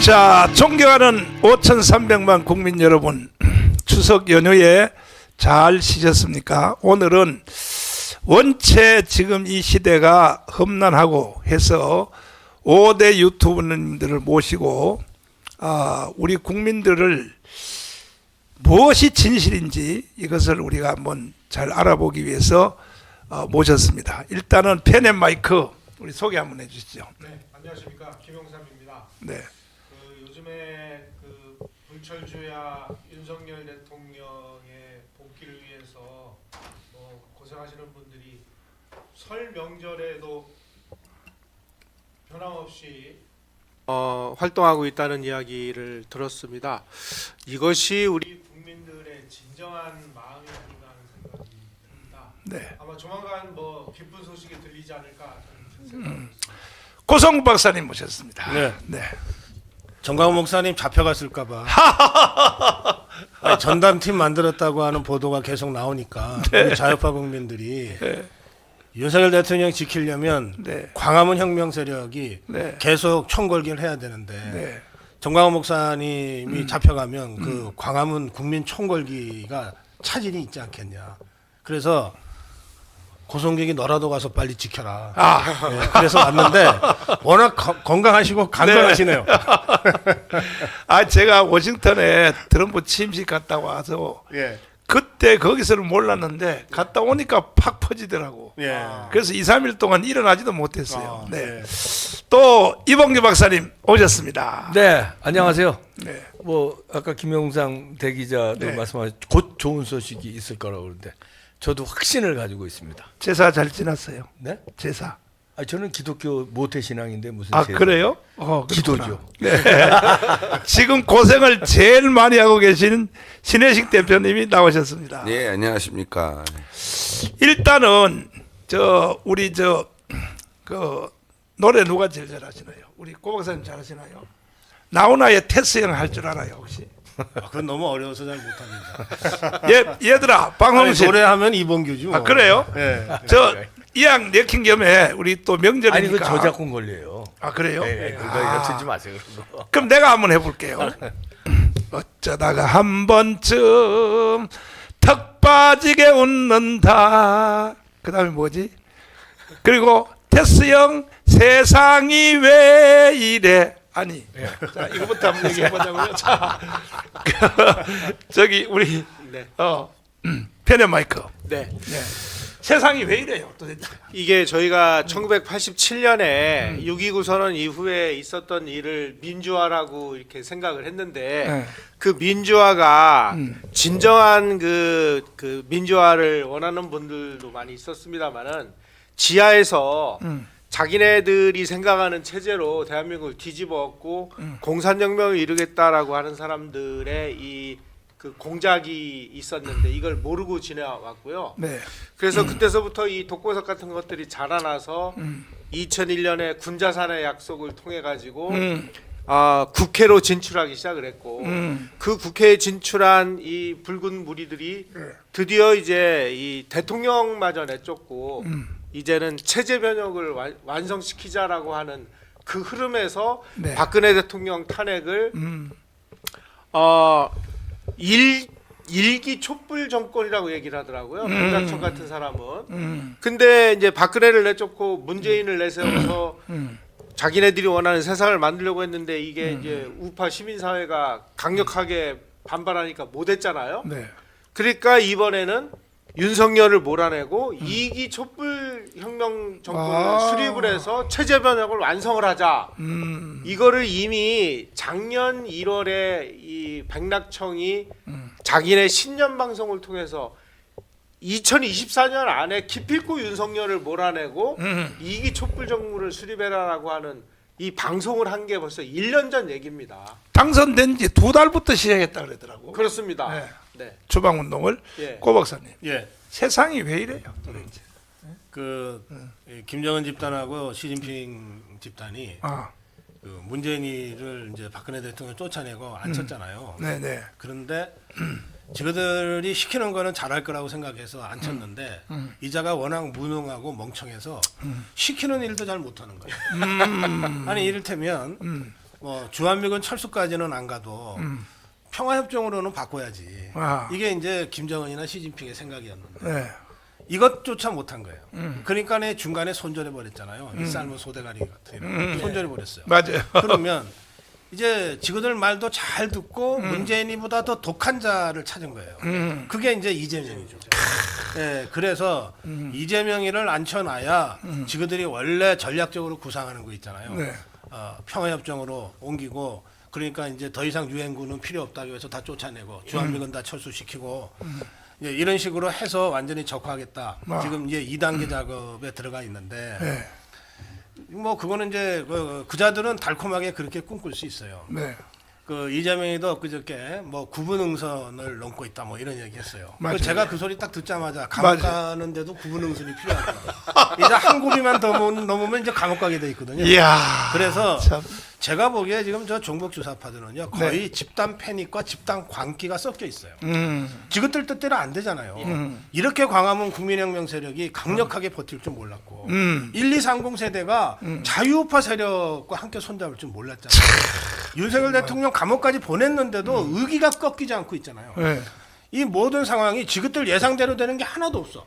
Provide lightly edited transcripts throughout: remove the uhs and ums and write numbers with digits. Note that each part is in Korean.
자, 존경하는 5,300만 국민 여러분, 추석 연휴에 잘 쉬셨습니까? 오늘은 원체 지금 이 시대가 험난하고 해서 5대 유튜버님들을 모시고 우리 국민들을 무엇이 진실인지 이것을 우리가 한번 잘 알아보기 위해서 모셨습니다. 일단은 펜 앤 마이크 우리 소개 한번 해주시죠. 네, 안녕하십니까, 김용삼입니다. 네. 요즘에 불철주야 윤석열 대통령의 복귀를 위해서 고생하시는 분들이 설 명절에도 변함없이 활동하고 있다는 이야기를 들었습니다. 이것이 우리 국민들의 진정한 마음이 아닌가 하는 생각이 듭니다. 네. 아마 조만간 기쁜 소식이 들리지 않을까 저는 생각합니다. 고성국 박사님 모셨습니다. 네. 네. 정광훈 목사님 잡혀갔을까봐 전담팀 만들었다고 하는 보도가 계속 나오니까 우리 자유파 국민들이 윤석열 대통령 지키려면 네. 광화문 혁명 세력이 네. 계속 총궐기를 해야 되는데 네. 정광훈 목사님이 잡혀가면 그 광화문 국민 총궐기가 차질이 있지 않겠냐. 그래서 고성객이 너라도 가서 빨리 지켜라. 네, 그래서 왔는데 워낙 건강하시고 강건하시네요. 제가 워싱턴에 트럼프 취임식 갔다 와서 예. 그때 거기서는 몰랐는데 갔다 오니까 팍 퍼지더라고. 예. 그래서 2, 3일 동안 일어나지도 못했어요. 네. 예. 또 이봉규 박사님 오셨습니다. 네, 안녕하세요. 네. 아까 김영상 대기자도 네. 말씀하셨 곧 좋은 소식이 있을 거라고 그러는데 저도 확신을 가지고 있습니다. 제사 잘 지났어요. 네? 제사. 저는 기독교 모태 신앙인데 무슨 제사. 그래요? 그렇구나. 기도죠. 네. 지금 고생을 제일 많이 하고 계신 신혜식 대표님이 나오셨습니다. 네, 안녕하십니까. 일단은 우리 노래 누가 제일 잘하시나요? 우리 고 박사님 잘하시나요? 나훈아의 테스 형 할 줄 알아요 혹시? 그건 너무 어려워서 잘 못합니다. 얘들아 방황실 노래하면 이봉규지 뭐. 그래요? 예. 이왕 내킨 겸에 우리 또 명절이니까. 아니 그 저작권 권리예요. 그래요? 네, 그거 여튼지 마세요. 그거. 그럼 내가 한번 해볼게요. 어쩌다가 한 번쯤 턱 빠지게 웃는다. 그 다음에 뭐지? 그리고 테스 형 세상이 왜 이래? 아니, 자 이거부터 한번 얘기해 보자고요. 자, 저기 우리 네. 펜 앤 마이크. 네. 네. 세상이 왜 이래요, 도대체? 이게 저희가 1987년에 6.29 선언 이후에 있었던 일을 민주화라고 이렇게 생각을 했는데 네. 그 민주화가 진정한 그 민주화를 원하는 분들도 많이 있었습니다만은 지하에서 자기네들이 생각하는 체제로 대한민국을 뒤집어엎고 공산혁명을 이루겠다라고 하는 사람들의 그 공작이 있었는데 이걸 모르고 지내왔고요. 네. 그래서 그때서부터 이 독보석 같은 것들이 자라나서 2001년에 군자산의 약속을 통해 가지고 국회로 진출하기 시작을 했고 그 국회에 진출한 이 붉은 무리들이 드디어 이제 이 대통령마저 내쫓고 이제는 체제 변혁을 완성시키자라고 하는 그 흐름에서 네. 박근혜 대통령 탄핵을 일기 촛불 정권이라고 얘기를 하더라고요. 김장천 같은 사람은. 근데 이제 박근혜를 내쫓고 문재인을 내세워서 자기네들이 원하는 세상을 만들려고 했는데 이게 이제 우파 시민사회가 강력하게 반발하니까 못했잖아요. 네. 그러니까 이번에는 윤석열을 몰아내고 2기 촛불 혁명 정권을 수립을 해서 체제 변혁을 완성을 하자. 이거를 이미 작년 1월에 이 백낙청이 자기네 신년 방송을 통해서 2024년 안에 기필코 윤석열을 몰아내고 2기 촛불 정부를 수립해라라고 하는 이 방송을 한 게 벌써 1년 전 얘기입니다. 당선된 지 2달부터 시작했다 그러더라고. 그렇습니다. 네. 네. 주방운동을. 예. 고 박사님. 예. 세상이 왜 이래요, 도대체? 이 김정은 집단하고 시진핑 집단이 그 문재인이를 이제 박근혜 대통령 쫓아내고 앉혔잖아요. 네네. 그런데 지그들이 시키는 거는 잘할 거라고 생각해서 앉혔는데 이자가 워낙 무능하고 멍청해서 시키는 일도 잘 못하는 거예요. 아니 이를테면 뭐 주한미군 철수까지는 안 가도 평화협정으로는 바꿔야지. 아. 이게 이제 김정은이나 시진핑의 생각이었는데 네. 이것조차 못한 거예요. 그러니까 중간에 손절해 버렸잖아요. 이 삶은 소대가리 같은 손절해 버렸어요. 맞아요. 그러면 이제 지구들 말도 잘 듣고 문재인이보다 더 독한 자를 찾은 거예요. 그게 이제 이재명이죠. 예, 그래서 이재명이를 앉혀놔야 지구들이 원래 전략적으로 구상하는 거 있잖아요. 네. 평화협정으로 옮기고 그러니까 이제 더 이상 유엔군은 필요 없다고 해서 다 쫓아내고 주한미군 다 철수시키고 이제 이런 식으로 해서 완전히 적화하겠다. 지금 이제 2단계 작업에 들어가 있는데 네. 뭐 그거는 이제 그자들은 달콤하게 그렇게 꿈꿀 수 있어요. 네. 그 이재명이도 그저께 뭐 구분응선을 넘고 있다 뭐 이런 얘기했어요. 맞아요. 제가 그 소리 딱 듣자마자 감옥 맞아요. 가는데도 구분응선이 필요하다. 이제 한 고비만 더 넘으면 이제 감옥 가게 돼 있거든요. 이야. 그래서 참. 제가 보기에 지금 저 종북 주사파들은요 거의 집단 패닉과 집단 광기가 섞여 있어요. 지그들 뜻대로 안 되잖아요. 이렇게 광화문 국민혁명 세력이 강력하게 버틸 줄 몰랐고 1230 세대가 자유우파 세력과 함께 손잡을 줄 몰랐잖아요. 윤석열 대통령 감옥까지 보냈는데도 의기가 꺾이지 않고 있잖아요. 네. 이 모든 상황이 지그들 예상대로 되는 게 하나도 없어.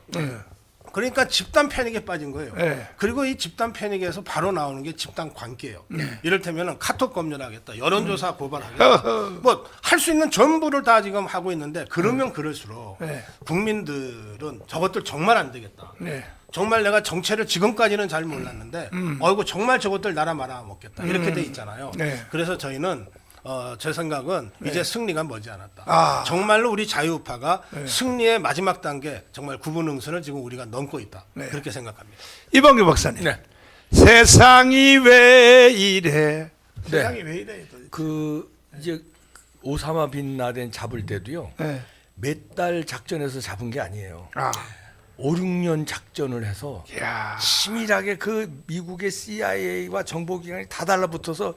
그러니까 집단 패닉에 빠진 거예요. 네. 그리고 이 집단 패닉에서 바로 나오는 게 집단 관계예요. 이를테면 카톡 검열하겠다, 여론조사 고발하겠다, 뭐 할 수 있는 전부를 다 지금 하고 있는데 그러면 그럴수록 네. 국민들은 저것들 정말 안 되겠다. 네. 정말 내가 정체를 지금까지는 잘 몰랐는데 어이구 정말 저것들 나라 말아먹겠다 이렇게 돼 있잖아요. 네. 그래서 저희는 제 생각은 이제 승리가 머지않았다. 아. 정말로 우리 자유우파가 승리의 마지막 단계 정말 구분응선을 지금 우리가 넘고 있다. 네. 그렇게 생각합니다. 이범규 박사님. 네. 세상이 왜 이래? 세상이 왜 이래? 그 이제 오사마 빈 라덴 잡을 때도요. 네. 몇 달 작전에서 잡은 게 아니에요. 아. 5, 6년 작전을 해서 이야. 치밀하게 그 미국의 CIA와 정보기관이 다 달라붙어서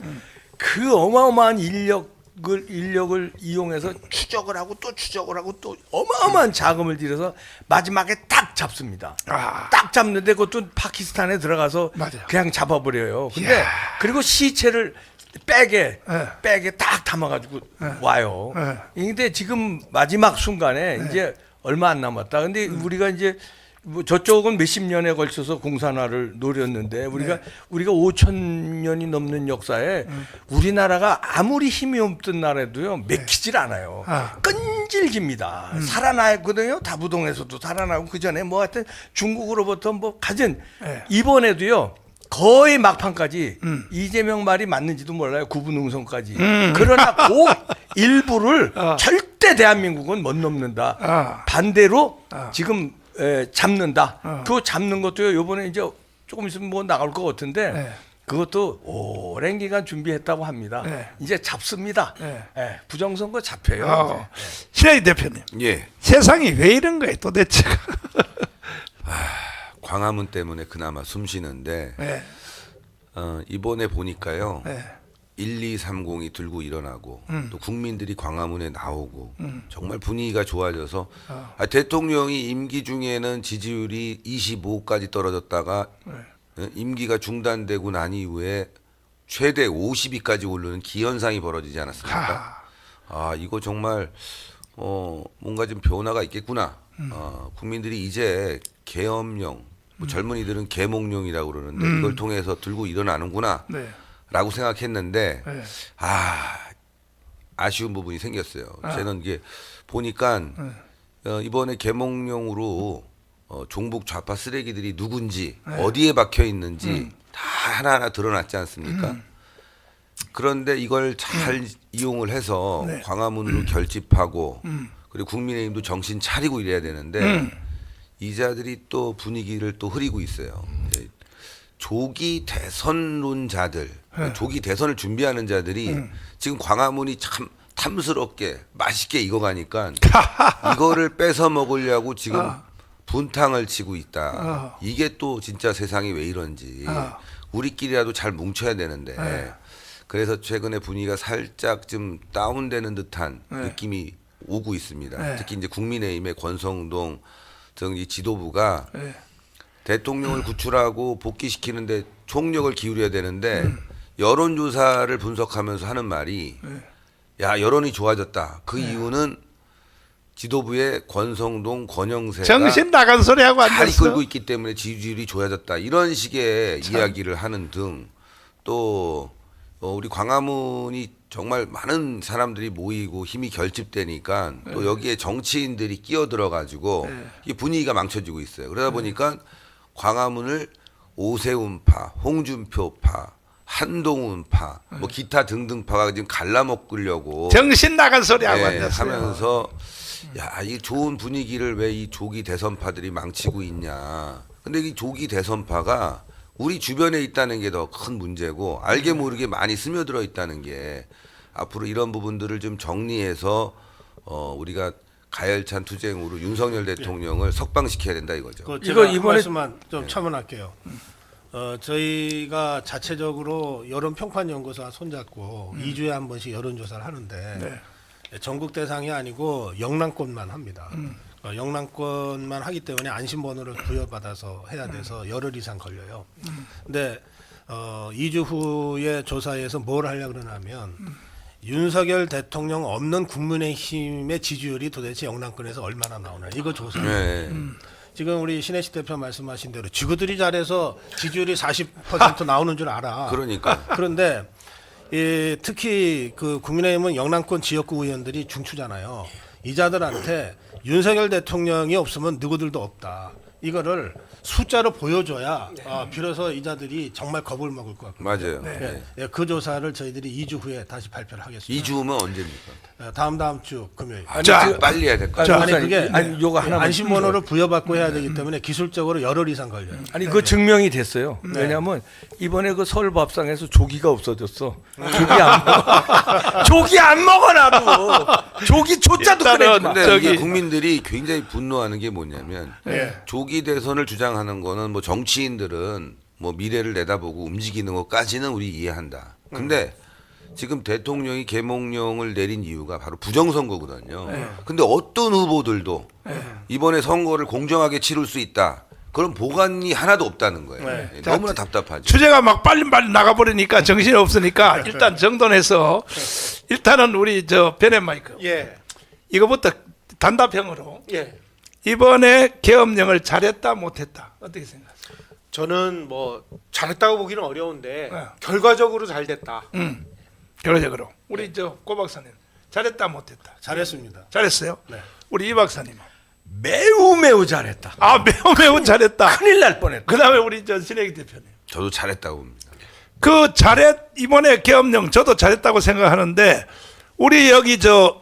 그 어마어마한 인력을 이용해서 추적을 하고 또 추적을 하고 또 어마어마한 자금을 들여서 마지막에 딱 잡습니다. 아. 딱 잡는데 그것도 파키스탄에 들어가서 맞아요. 그냥 잡아버려요. 근데 이야. 그리고 시체를 백에 네. 딱 담아가지고 와요. 네. 근데 지금 마지막 순간에 이제 얼마 안 남았다. 근데 우리가 이제 뭐 저쪽은 몇십 년에 걸쳐서 공산화를 노렸는데 우리가 5,000년이 넘는 역사에 우리나라가 아무리 힘이 없던 나라도요 맥히질 않아요. 아. 끈질깁니다. 살아나거든요. 다부동에서도 살아나고 그 전에 뭐 하여튼 중국으로부터 뭐 가진 네. 이번에도요. 거의 막판까지 이재명 말이 맞는지도 몰라요. 구분응선까지. 그러나 그 일부를 절대 대한민국은 못 넘는다. 아. 반대로 지금 잡는다. 그 잡는 것도요. 요번에 이제 조금 있으면 뭐 나올 것 같은데 네. 그것도 오랜 기간 준비했다고 합니다. 네. 이제 잡습니다. 네. 부정선거 잡혀요. 신하희 대표님. 예. 세상이 왜 이런 거예요 도대체? 광화문 때문에 그나마 숨 쉬는데 네. 이번에 보니까요. 네. 1230이 들고 일어나고 또 국민들이 광화문에 나오고 정말 분위기가 좋아져서 대통령이 임기 중에는 지지율이 25까지 떨어졌다가 임기가 중단되고 난 이후에 최대 50위까지 오르는 기현상이 벌어지지 않았습니까? 아 이거 정말 뭔가 좀 변화가 있겠구나. 국민들이 이제 계엄령, 뭐 젊은이들은 계몽령이라고 그러는데 이걸 통해서 들고 일어나는구나. 네. 라고 생각했는데 네. 아쉬운 부분이 생겼어요. 저는 이게 보니까 이번에 계몽령으로 종북 좌파 쓰레기들이 누군지 어디에 박혀 있는지 다 하나하나 드러났지 않습니까? 그런데 이걸 잘 이용을 해서 네. 광화문으로 결집하고 그리고 국민의힘도 정신 차리고 이래야 되는데 이자들이 또 분위기를 또 흐리고 있어요. 조기 대선론자들, 조기 대선을 준비하는 자들이 지금 광화문이 참 탐스럽게 맛있게 익어가니까 이거를 뺏어 먹으려고 지금 분탕을 치고 있다. 이게 또 진짜 세상이 왜 이런지 우리끼리라도 잘 뭉쳐야 되는데 그래서 최근에 분위기가 살짝 좀 다운되는 듯한 느낌이 오고 있습니다. 특히 이제 국민의힘의 권성동 이 지도부가 대통령을 구출하고 복귀시키는데 총력을 기울여야 되는데 여론조사를 분석하면서 하는 말이 야 여론이 좋아졌다. 그 이유는 지도부의 권성동, 권영세가 정신 나간 소리 하고 잘 앉았어. 이끌고 있기 때문에 지지율이 좋아졌다. 이런 식의 이야기를 하는 등 또 우리 광화문이 정말 많은 사람들이 모이고 힘이 결집되니까 또 여기에 정치인들이 끼어들어 가지고 이 분위기가 망쳐지고 있어요. 그러다 보니까 광화문을 오세훈파, 홍준표파, 한동훈파, 뭐 기타 등등파가 지금 갈라먹으려고 정신 나간 소리 하고 예, 앉았어요. 하면서 야, 이 좋은 분위기를 왜 이 조기 대선파들이 망치고 있냐. 근데 이 조기 대선파가 우리 주변에 있다는 게 더 큰 문제고 알게 모르게 많이 스며들어 있다는 게 앞으로 이런 부분들을 좀 정리해서 우리가 가열찬 투쟁으로 윤석열 대통령을 석방시켜야 된다 이거죠. 그 이거 제가 이번에- 말씀만 좀 첨언할게요. 저희가 자체적으로 여론평판연구소와 손잡고 2주에 한 번씩 여론조사를 하는데 전국 대상이 아니고 영남권만 합니다. 영남권만 하기 때문에 안심번호를 부여받아서 해야 돼서 열흘 이상 걸려요. 근데 2주 후에 조사에서 뭘 하려고 그러냐면 윤석열 대통령 없는 국민의힘의 지지율이 도대체 영남권에서 얼마나 나오나 이거 조사해요. 네. 지금 우리 신혜식 대표 말씀하신 대로 지구들이 잘해서 지지율이 40% 나오는 줄 알아. 그러니까 그런데 특히 그 국민의힘은 영남권 지역구 의원들이 중추잖아요. 이자들한테 윤석열 대통령이 없으면 누구들도 없다. 이거를 숫자로 보여줘야 비로소 이자들이 정말 겁을 먹을 것 같고. 맞아요. 그 조사를 저희들이 2주 후에 다시 발표를 하겠습니다. 2주 후면 언제입니까? 다음 주 금요일. 자, 빨리 해야 될 것 자, 같아요. 아니 그게 요거 하나만 안심번호를 부여받고 해야 되기 때문에 기술적으로 열흘 이상 걸려요. 아니 그 증명이 됐어요. 왜냐하면 이번에 그 서울 밥상에서 조기가 없어졌어. 조기 안 먹어. 조기 안 먹어 나도. 조기 조자도 꺼내지 마. 근데 이게 국민들이 굉장히 분노하는 게 뭐냐면 예. 조기 대선을 주장하는 거는 뭐 정치인들은 뭐 미래를 내다보고 움직이는 것까지는 우리 이해한다. 근데 지금 대통령이 계몽령을 내린 이유가 바로 부정선거거든요. 근데 어떤 후보들도 이번에 선거를 공정하게 치룰 수 있다. 그런 보관이 하나도 없다는 거예요. 예, 너무나 답답하죠. 주제가 막 빨리빨리 나가버리니까 정신이 없으니까 일단 정돈해서 일단은 우리 저 베넷 마이크 예. 이거부터 단답형으로 예. 이번에 계엄령을 잘했다 못했다 어떻게 생각하세요? 저는 뭐 잘했다고 보기는 어려운데 네. 결과적으로 잘 됐다. 결과적으로 우리 저 고 박사님 잘했다 못했다 잘했습니다. 잘했어요? 네. 우리 이 박사님 매우 잘했다. 아 매우 잘했다. 큰일 날 뻔했다. 그다음에 우리 저 신혜기 대표님 저도 잘했다고 봅니다. 그 이번에 계엄령 저도 잘했다고 생각하는데 우리 여기 저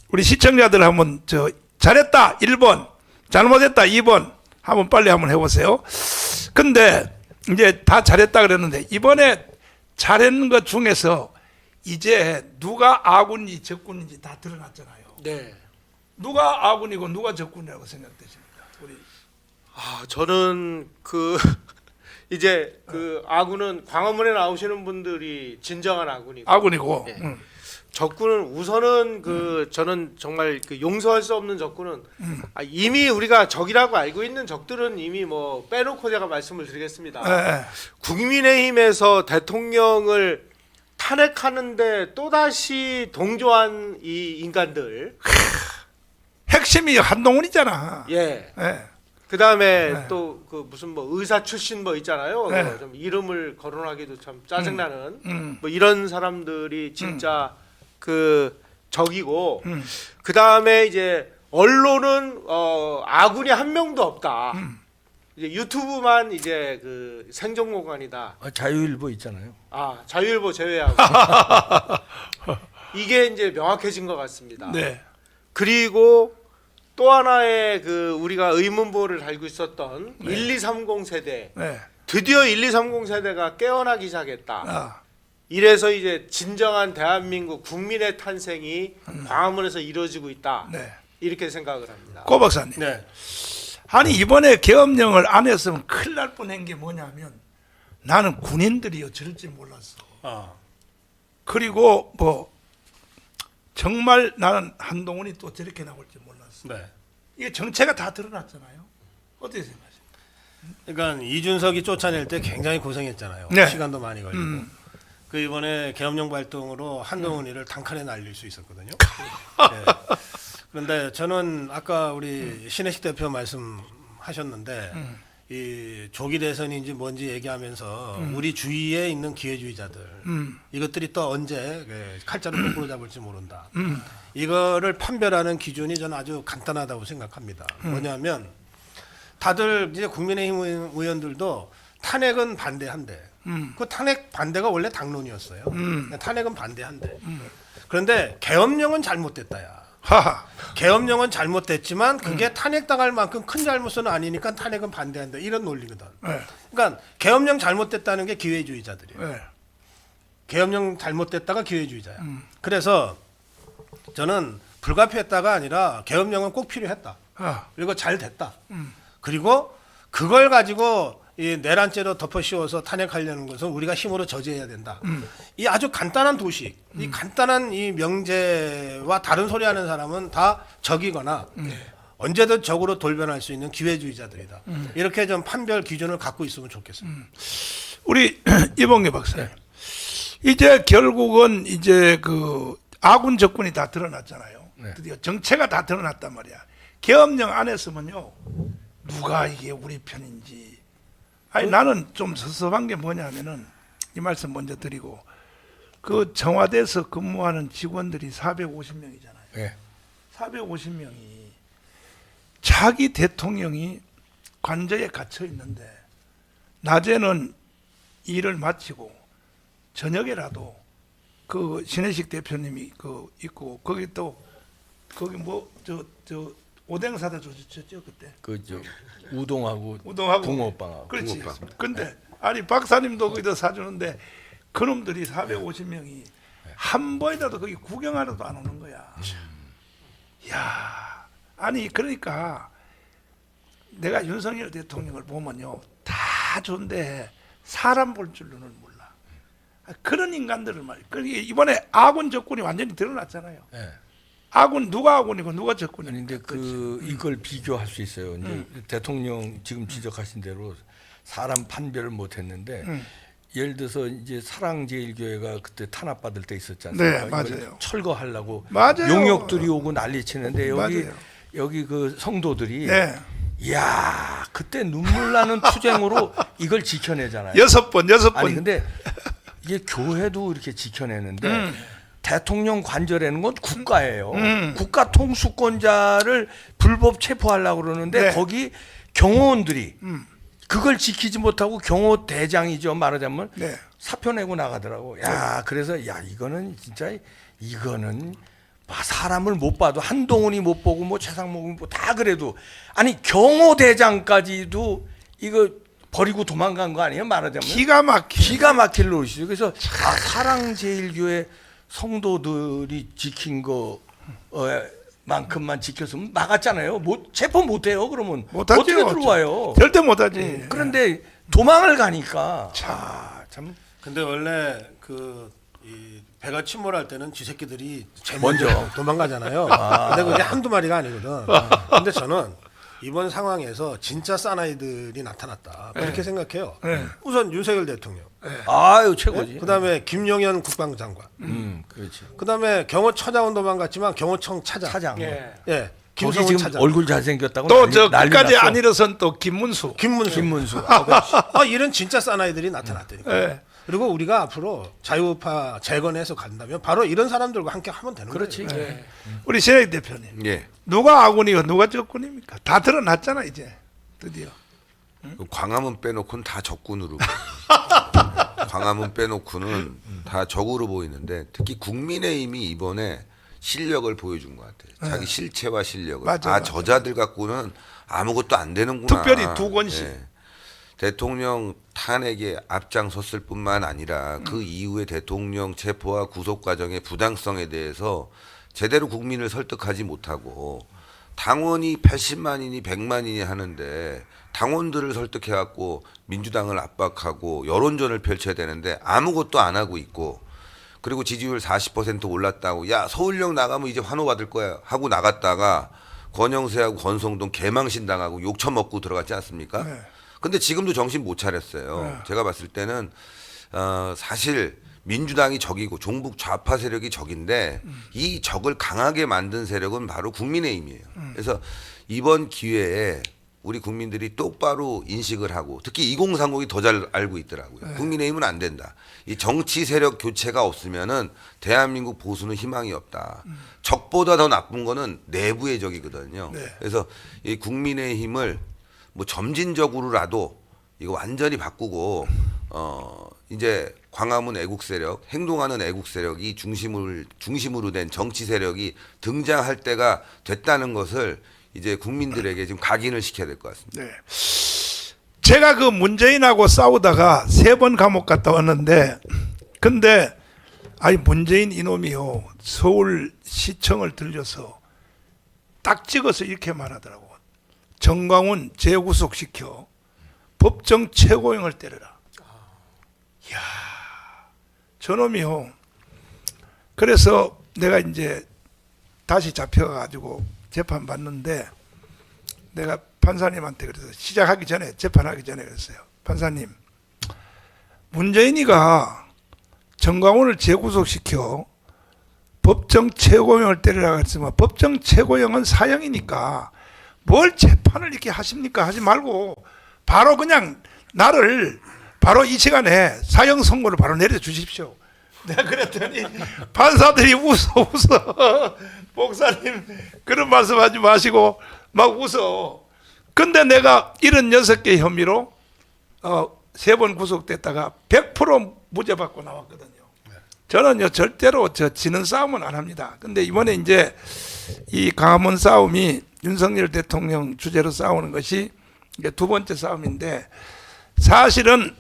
우리 시청자들 한번 저 잘했다 1번 잘못했다 2번 한번 빨리 한번 해보세요. 근데 이제 다 잘했다 그랬는데 이번에 잘한 것 중에서 이제 누가 아군인지 적군인지 다 드러났잖아요. 네. 누가 아군이고 누가 적군이라고 생각되십니까? 우리 저는 그 이제 그 아군은 광화문에 나오시는 분들이 진정한 아군이고 아군이고 예. 적군은 우선은 그 저는 정말 그 용서할 수 없는 적군은 이미 우리가 적이라고 알고 있는 적들은 이미 뭐 빼놓고 제가 말씀을 드리겠습니다. 예. 국민의힘에서 대통령을 탄핵하는데 또다시 동조한 이 인간들, 핵심이 한동훈이잖아. 예. 예. 그 다음에 네. 또 그 무슨 뭐 의사 출신 뭐 있잖아요. 네. 좀 이름을 거론하기도 참 짜증나는 뭐 이런 사람들이 진짜 그 적이고 그 다음에 이제 언론은 아군이 한 명도 없다. 이제 유튜브만 이제 그 생존 공간이다. 자유일보 있잖아요. 아 자유일보 제외하고 이게 이제 명확해진 것 같습니다. 네. 그리고 또 하나의 그 우리가 의문부호를 달고 있었던 1230 세대 네. 드디어 1230 세대가 깨어나기 시작했다. 아. 이래서 이제 진정한 대한민국 국민의 탄생이 광화문에서 이루어지고 있다. 네. 이렇게 생각을 합니다. 고 박사님. 네. 아니 이번에 계엄령을 안 했으면 큰일 날 뻔한 게 뭐냐면 나는 군인들이요 저럴지 몰랐어. 그리고 뭐 정말 나는 한동훈이 또 저렇게 나올지 몰랐어. 네. 이게 정체가 다 드러났잖아요. 어떻게 생각하세요? 그러니까 이준석이 쫓아낼 때 굉장히 고생했잖아요. 네. 시간도 많이 걸리고. 그 이번에 계엄령 발동으로 한동훈이를 단칼에 날릴 수 있었거든요. 예. 그런데 저는 아까 우리 신혜식 대표 말씀하셨는데 이 조기 대선인지 뭔지 얘기하면서 우리 주위에 있는 기회주의자들 이것들이 또 언제 칼자루 거꾸로 잡을지 모른다. 이거를 판별하는 기준이 저는 아주 간단하다고 생각합니다. 뭐냐면 다들 이제 국민의힘 의원들도 탄핵은 반대한대. 그 탄핵 반대가 원래 당론이었어요. 탄핵은 반대한대. 그런데 계엄령은 잘못됐다야. 하하. 계엄령은 잘못됐지만 그게 탄핵당할 만큼 큰 잘못은 아니니까 탄핵은 반대한다. 이런 논리거든. 네. 그러니까 계엄령 잘못됐다는 게 기회주의자들이에요. 네. 계엄령 잘못됐다가 기회주의자야. 그래서 저는 불가피했다가 아니라 계엄령은 꼭 필요했다. 아. 그리고 잘 됐다. 그리고 그걸 가지고 이 내란죄로 덮어 씌워서 탄핵하려는 것은 우리가 힘으로 저지해야 된다. 이 아주 간단한 도식, 이 간단한 이 명제와 다른 소리 하는 사람은 다 적이거나 언제든 적으로 돌변할 수 있는 기회주의자들이다. 이렇게 좀 판별 기준을 갖고 있으면 좋겠습니다. 우리 이봉규 박사님. 이제 결국은 이제 그 아군 적군이 다 드러났잖아요. 네. 드디어 정체가 다 드러났단 말이야. 계엄령 안 했으면요. 누가 이게 우리 편인지. 아니 나는 좀 섭섭한 게 뭐냐면은 이 말씀 먼저 드리고 그 청와대에서 근무하는 직원들이 450명이잖아요. 네. 450명이 자기 대통령이 관저에 갇혀 있는데 낮에는 일을 마치고 저녁에라도 그 신혜식 대표님이 그 있고 거기 또 거기 뭐 저 오뎅 사다 줬죠 그때. 그저 우동하고 우동하고 붕어빵하고. 그렇지. 붕어빵. 근데 아니 박사님도 거기다 사주는데 그놈들이 450명이 한 번이라도 거기 구경하러도 안 오는 거야. 야, 아니 그러니까 내가 윤석열 대통령을 보면요 다 좋은데 사람 볼 줄로는 몰라. 그런 인간들을 말이야. 그러니까 이번에 아군 적군이 완전히 드러났잖아요. 네. 아군 누가 아군이고 누가 적군이고. 그런데 그 이걸 비교할 수 있어요. 이제 대통령 지금 지적하신 대로 사람 판별을 못했는데 예를 들어서 이제 사랑제일교회가 그때 탄압받을 때 있었지 않습니까? 네, 이걸 맞아요. 철거하려고 맞아요. 용역들이 오고 난리치는데 맞아요. 여기 그 성도들이 네. 이야 그때 눈물 나는 투쟁으로 이걸 지켜내잖아요. 여섯 번. 아니 근데 이게 교회도 이렇게 지켜내는데 대통령 관저라는 건 국가예요. 국가 통수권자를 불법 체포하려고 그러는데 네. 거기 경호원들이 그걸 지키지 못하고 경호 대장이죠 말하자면 네. 사표 내고 나가더라고. 야 그래서 야 이거는 진짜 이거는 사람을 못 봐도 한동훈이 못 보고 뭐 최상목이 뭐 다 그래도 아니 경호 대장까지도 이거 버리고 도망간 거 아니에요 말하자면 기가 기가 막힐 노릇이죠. 그래서 사랑제일교회 성도들이 지킨 거 만큼만 지켰으면 나갔잖아요. 체포 못해요. 그러면 못하죠. 어떻게 들어와요? 절대 못하지. 그런데 도망을 가니까 참 근데 원래 이 배가 침몰할 때는 쥐새끼들이 제일 먼저. 먼저 도망가잖아요. 근데 그게 한두 마리가 아니거든. 근데 저는 이번 상황에서 진짜 사나이들이 나타났다. 그렇게 생각해요. 네. 우선 윤석열 대통령, 아유 최고지. 그다음에 김용현 국방장관, 그렇지. 그다음에 경호처장은 도망갔지만 경호청 차장, 차장. 예. 예, 거기 김성훈 지금 차장, 얼굴 잘생겼다고 또 저 난리 끝까지 났어. 안 일어선 또 김문수. 김문수. 이런 진짜 사나이들이 나타났다니까. 예. 그리고 우리가 앞으로 자유파 재건해서 간다면 바로 이런 사람들과 함께 하면 되는 그렇지. 거예요. 네. 우리 신혜희 대표님. 예. 누가 아군이고 누가 적군입니까? 다 드러났잖아 이제 드디어. 광화문 빼놓고는 다 적군으로. 광화문 빼놓고는 다 적으로 보이는데 특히 국민의힘이 이번에 실력을 보여준 것 같아요. 자기 실체와 실력을. 맞아요. 저자들 갖고는 아무것도 안 되는구나. 특별히 두 권씩. 대통령 탄핵에 앞장섰을 뿐만 아니라 그 이후에 대통령 체포와 구속 과정의 부당성에 대해서 제대로 국민을 설득하지 못하고 당원이 80만이니 100만이니 하는데 당원들을 설득해갖고 민주당을 압박하고 여론전을 펼쳐야 되는데 아무것도 안 하고 있고 그리고 지지율 40% 올랐다고 야 서울역 나가면 이제 환호 받을 거야 하고 나갔다가 권영세하고 권성동 개망신 당하고 욕 처먹고 들어갔지 않습니까? 네. 근데 지금도 정신 못 차렸어요. 제가 봤을 때는 사실 민주당이 적이고 종북 좌파 세력이 적인데 이 적을 강하게 만든 세력은 바로 국민의힘이에요. 그래서 이번 기회에 우리 국민들이 똑바로 인식을 하고 특히 2030이 더 잘 알고 있더라고요. 국민의힘은 안 된다. 이 정치 세력 교체가 없으면은 대한민국 보수는 희망이 없다. 적보다 더 나쁜 거는 내부의 적이거든요. 그래서 이 국민의힘을 뭐 점진적으로라도 이거 완전히 바꾸고 이제 광화문 애국 세력, 행동하는 애국 세력이 중심으로 된 정치 세력이 등장할 때가 됐다는 것을 이제 국민들에게 좀 각인을 시켜야 될 것 같습니다. 네. 제가 그 문재인하고 싸우다가 3번 감옥 갔다 왔는데, 근데 아니 문재인 이놈이요 서울시청을 들려서 딱 찍어서 이렇게 말하더라고. 정광훈 재구속시켜 법정 최고형을 때려라. 이야, 저놈이요. 그래서 내가 이제 다시 잡혀가지고 재판 받는데 내가 판사님한테 그래서 시작하기 전에 재판하기 전에 그랬어요. 판사님, 문재인이가 정광훈을 재구속시켜 법정 최고형을 때리라고 했지만 법정 최고형은 사형이니까 뭘 재판을 이렇게 하십니까? 하지 말고 바로 그냥 나를 바로 이 시간에 사형 선고를 바로 내려주십시오. 내가 그랬더니 판사들이 웃어. 목사님 그런 말씀하지 마시고 막 웃어. 근데 내가 76개 혐의로 3번 구속됐다가 100% 무죄 받고 나왔거든요. 저는요 절대로 지는 싸움은 안 합니다. 근데 이번에 이제 이 광화문 싸움이 윤석열 대통령 주제로 싸우는 것이 이게 2번째 싸움인데 사실은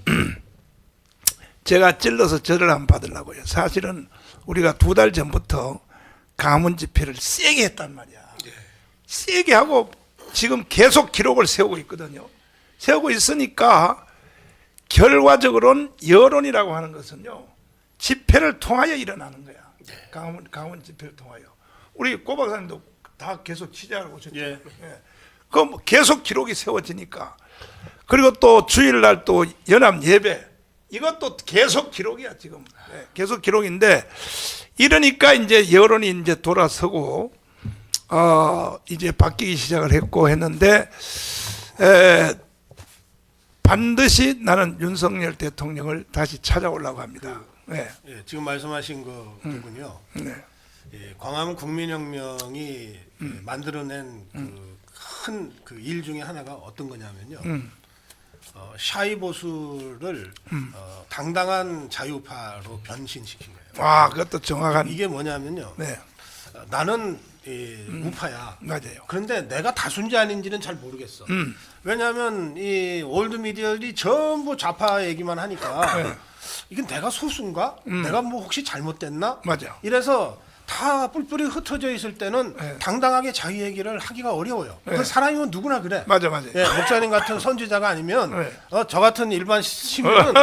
제가 찔러서 절을 안 받으려고요. 사실은 우리가 2달 전부터 광화문 집회를 세게 했단 말이야. 세게 하고 지금 계속 기록을 세우고 있거든요. 세우고 있으니까 결과적으로는 여론이라고 하는 것은요. 집회를 통하여 일어나는 거야. 강원 집회를 통하여. 우리 고 박사님도 다 계속 취재하고 오셨죠. 예. 그럼 계속 기록이 세워지니까. 그리고 또 주일날 또 연합 예배. 이것도 계속 기록이야 지금. 계속 기록인데 이러니까 이제 여론이 이제 돌아서고 이제 바뀌기 시작을 했고 했는데 반드시 나는 윤석열 대통령을 다시 찾아오려고 합니다. 네. 예, 지금 말씀하신 거군요. 네. 예, 광화문 국민혁명이 만들어낸 큰 그 일 중에 하나가 어떤 거냐면요. 샤이 보수를 당당한 자유파로 변신시킨 거예요. 와, 그것도 정확한. 이게 뭐냐면요. 네, 나는 우파야. 맞아요. 그런데 내가 다수인지 아닌지는 잘 모르겠어. 왜냐하면 이 올드 미디어들이 전부 좌파 얘기만 하니까 이건 내가 소수인가? 내가 뭐 혹시 잘못됐나? 맞아. 이래서 다 뿔뿔이 흩어져 있을 때는 당당하게 자유 얘기를 하기가 어려워요. 그 사람이면 누구나 그래. 맞아. 예, 목사님 같은 선지자가 아니면 네. 저 같은 일반 시민은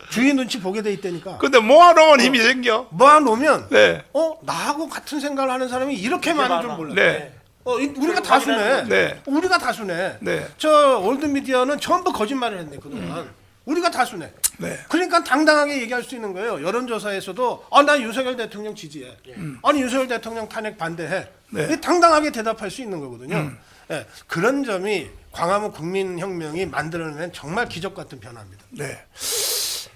주인 눈치 보게 돼 있다니까. 근데 모아놓은 힘이 생겨. 모아놓으면 네. 나하고 같은 생각을 하는 사람이 이렇게 많은 줄 몰라. 네. 우리가 다수네. 네. 우리가 다수네. 네. 저 올드 미디어는 전부 거짓말을 했네 그동안. 우리가 다수네. 네. 그러니까 당당하게 얘기할 수 있는 거예요. 여론조사에서도 난 윤석열 대통령 지지해. 아니 윤석열 대통령 탄핵 반대해. 네. 당당하게 대답할 수 있는 거거든요. 예, 그런 점이 광화문 국민혁명이 만들어낸 정말 기적 같은 변화입니다. 네.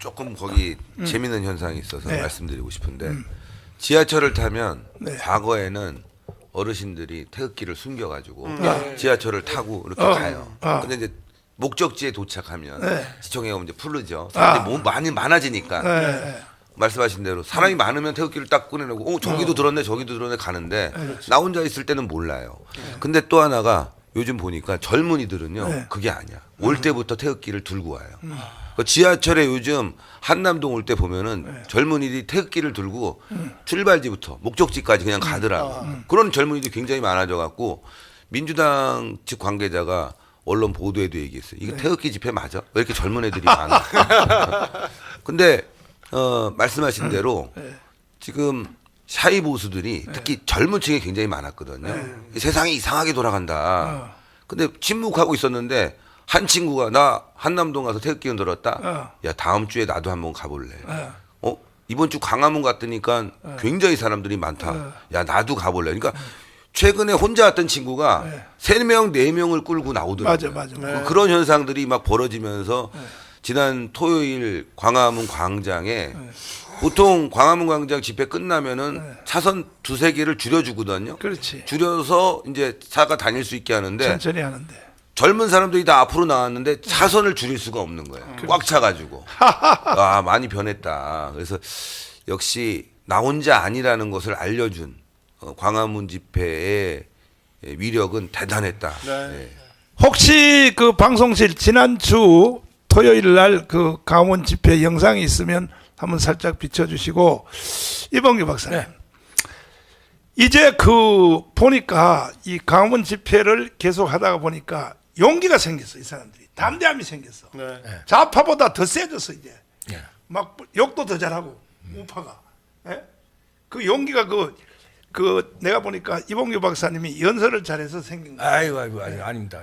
조금 거기 재미있는 현상이 있어서 네. 말씀드리고 싶은데 지하철을 타면 네. 과거에는 어르신들이 태극기를 숨겨가지고 지하철을 타고 이렇게 가요. 근데 이제 목적지에 도착하면 시청에 오면 이제 풀르죠. 사람들이 많이 많아지니까 말씀하신 대로 사람이 많으면 태극기를 딱 꺼내놓고 저기도 들었네 저기도 들었네 가는데 나 혼자 있을 때는 몰라요. 근데 또 하나가 요즘 보니까 젊은이들은요 그게 아니야. 올 때부터 태극기를 들고 와요. 그 지하철에 요즘 한남동 올 때 보면은 젊은이들이 태극기를 들고 출발지부터 목적지까지 그냥 가더라고. 그런 젊은이들이 굉장히 많아져 갖고 민주당 측 관계자가 언론 보도에도 얘기했어요. 이거 태극기 집회 맞아? 왜 이렇게 젊은 애들이 많아? 근데 말씀하신 대로 지금 샤이 보수들이 특히 젊은 층에 굉장히 많았거든요. 세상이 이상하게 돌아간다. 근데 침묵하고 있었는데 한 친구가 나 한남동 가서 태극기 흔들었다. 야 다음 주에 나도 한번 가볼래. 이번 주 광화문 갔더니까 굉장히 사람들이 많다. 야 나도 가볼래. 그러니까 최근에 혼자 왔던 친구가 3명, 4명을 끌고 나오더라고요. 맞아. 그런 현상들이 막 벌어지면서 지난 토요일 광화문 광장에 보통 광화문 광장 집회 끝나면은 차선 2-3개를 줄여주거든요. 그렇지. 줄여서 이제 차가 다닐 수 있게 하는데 천천히 하는데. 젊은 사람들이 다 앞으로 나왔는데 차선을 줄일 수가 없는 거예요. 꽉 차가지고. 아 많이 변했다. 그래서 역시 나 혼자 아니라는 것을 알려준 광화문 집회의 위력은 대단했다. 네. 혹시 그 방송실 지난주 토요일 날 그 강원 집회 영상이 있으면 한번 살짝 비춰주시고 이봉규 박사님. 네. 이제 그 보니까 이 강원 집회를 계속 하다가 보니까 용기가 생겼어. 이 사람들이 담대함이 생겼어. 좌파보다 더 세졌어 이제. 네. 막 욕도 더 잘하고 우파가. 예? 그 용기가 그 내가 보니까 이봉규 박사님이 연설을 잘해서 생긴 거예요. 아이고 아닙니다.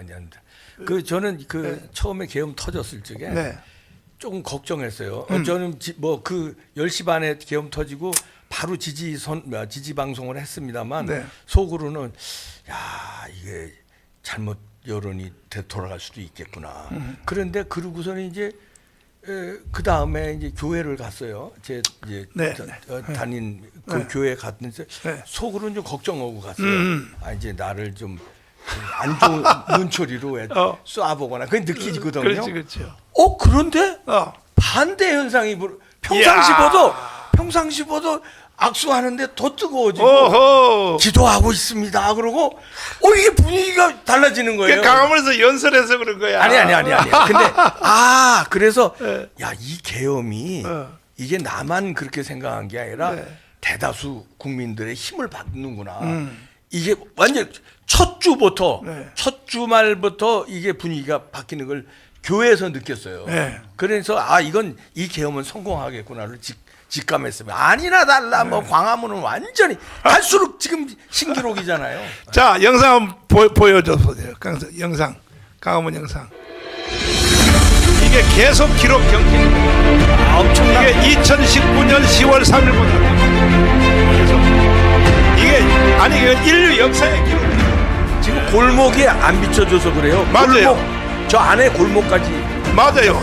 그 저는 그 처음에 계엄 터졌을 적에 네. 조금 걱정했어요. 저는 뭐 그 10시 반에 계엄 터지고 바로 지지 방송을 했습니다만 네. 속으로는 야 이게 잘못 여론이 돌아갈 수도 있겠구나. 그런데 그러고서는 이제 그 다음에 이제 교회를 갔어요. 제 이제 네. 다닌 그 교회 갔는데 네. 속으로는 좀 걱정하고 갔어요. 아 이제 나를 좀 안 좋은 눈초리로 쏴보거나 그게 느끼거든요. 그렇지. 그런데 반대 현상이 평상시 보도 악수하는데 더 뜨거워지고 오호. 기도하고 있습니다. 그러고 이게 분위기가 달라지는 거예요. 강화문에서 연설해서 그런 거야. 아니. 근데 그래서 야 이 계엄이 이게 나만 그렇게 생각한 게 아니라 대다수 국민들의 힘을 받는구나. 이게 완전 첫 주말부터 이게 분위기가 바뀌는 걸 교회에서 느꼈어요. 네. 그래서 이건 이 계엄은 성공하겠구나를 직감했으면 아니나 달라 뭐 광화문은 완전히 갈수록 지금 신기록이잖아요. 자 영상 한번 보여줘 보세요. 영상 강화문 영상. 이게 계속 기록 경기입니다. 엄청나게 이게 2019년 10월 3일부터 계속 이게 이건 인류 역사의 기록. 지금 골목이 안 비춰줘서 그래요. 맞아요. 저 안에 골목까지 맞아요.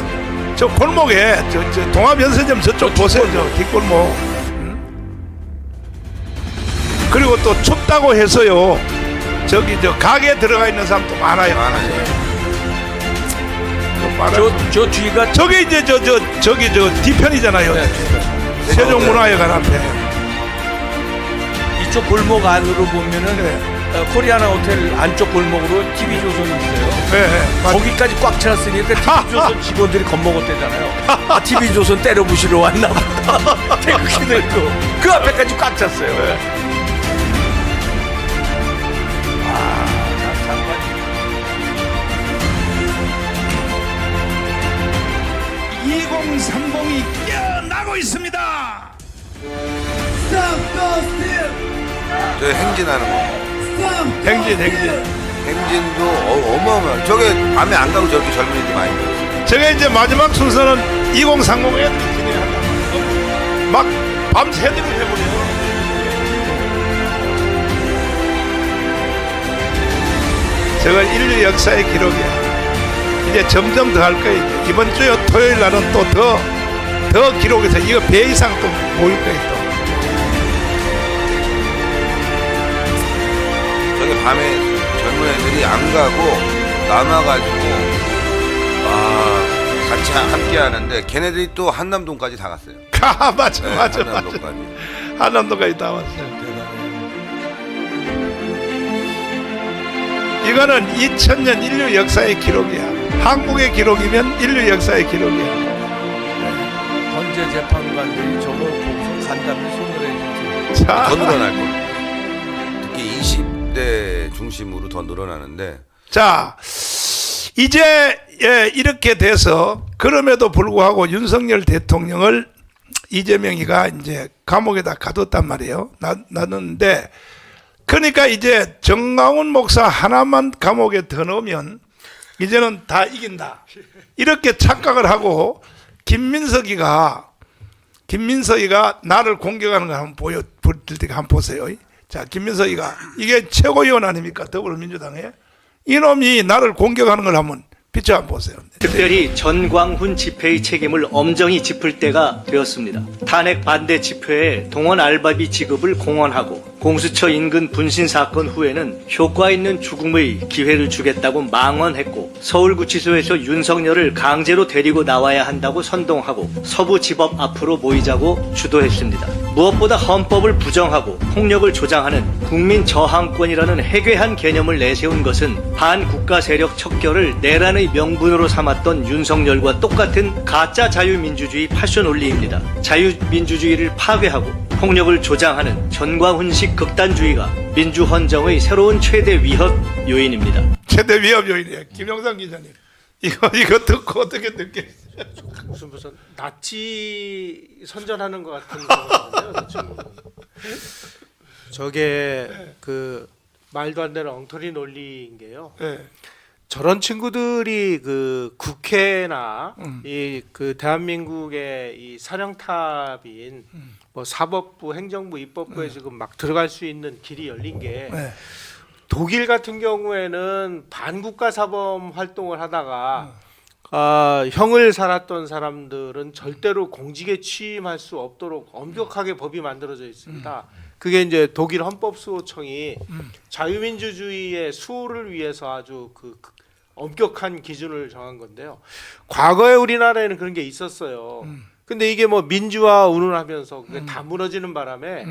저 골목에 저 동합연세점 저쪽 보세요. 저 뒷골목. 그리고 또 춥다고 해서요. 저기 저 가게에 들어가 있는 사람도 많아요. 저 뒤가 저게 이제 저기 뒤편이잖아요. 세종문화회관 앞에. 이쪽 골목 안으로 보면은 코리아나 호텔 안쪽 골목으로 TV조선이 있어요. 네. 거기까지 꽉 찼으니까 TV조선 직원들이 겁먹었대잖아요. TV조선 때려부시러 왔나 보다. 태극기들도 그 앞에까지 꽉 찼어요. 장관. 2030이 깨어나고 있습니다. 저 행진하는 거. 행진. 행진도 어마어마해. 저게 밤에 안 가고 저렇게 젊은이들 많이 들었어요. 저게 이제 마지막 순서는 2030에 진행한다. 막 밤새도록 해버려요. 저건 인류 역사의 기록이야. 이제 점점 더 할 거예요. 이번 주 토요일 날은 또 더 기록해서 이거 배 이상 또 모일 거예요. 또. 저게 밤에 젊은 애들이 안 가고 남아가지고 같이 함께 하는데 걔네들이 또 한남동까지 다 갔어요. 맞아. 한남동까지. 한남동까지 다 왔어요. 이거는 2000년 인류 역사의 기록이야. 한국의 기록이면 인류 역사의 기록이야. 헌재 재판관들이 저거 보고서 간담회 손을 해주지. 자, 더 늘어날 거예요. 특히 20대 중심으로 더 늘어나는데 자, 이제 이렇게 돼서 그럼에도 불구하고 윤석열 대통령을 이재명이가 이제 감옥에다 가뒀단 말이에요. 놨는데 그러니까 이제 정강훈 목사 하나만 감옥에 더 넣으면 이제는 다 이긴다. 이렇게 착각을 하고 김민석이가 김민석이가 나를 공격하는 거 한번 보여드릴 테니까 한번 보세요. 자, 김민석이가 이게 최고위원 아닙니까? 더불어민주당에. 이놈이 나를 공격하는 걸 한번 비춰 한번 보세요. 특별히 전광훈 집회의 책임을 엄정히 짚을 때가 되었습니다. 탄핵 반대 집회에 동원 알바비 지급을 공언하고 공수처 인근 분신 사건 후에는 효과 있는 죽음의 기회를 주겠다고 망언했고 서울구치소에서 윤석열을 강제로 데리고 나와야 한다고 선동하고 서부지법 앞으로 모이자고 주도했습니다. 무엇보다 헌법을 부정하고 폭력을 조장하는 국민 저항권이라는 해괴한 개념을 내세운 것은 반국가 세력 척결을 내란의 명분으로 삼았던 윤석열과 똑같은 가짜 자유민주주의 패션 논리입니다. 자유민주주의를 파괴하고 폭력을 조장하는 전광훈식 극단주의가 민주헌정의 새로운 최대 위협 요인입니다. 최대 위협 요인이에요. 김영삼 기자님. 이거 듣고 어떻게 느끼세요? 무슨 나치 선전하는 것 같은 거거든요. 저게 그 말도 안 되는 엉터리 논리인 게요. 네. 저런 친구들이 그 국회나 이 그 대한민국의 이 사령탑인 뭐 사법부, 행정부, 입법부에 지금 막 들어갈 수 있는 길이 열린 게 네. 독일 같은 경우에는 반국가 사범 활동을 하다가 형을 살았던 사람들은 절대로 공직에 취임할 수 없도록 엄격하게 법이 만들어져 있습니다. 그게 이제 독일 헌법수호청이 자유민주주의의 수호를 위해서 아주 그 엄격한 기준을 정한 건데요. 과거에 우리나라에는 그런 게 있었어요. 근데 이게 뭐 민주화 운운하면서 그게 다 무너지는 바람에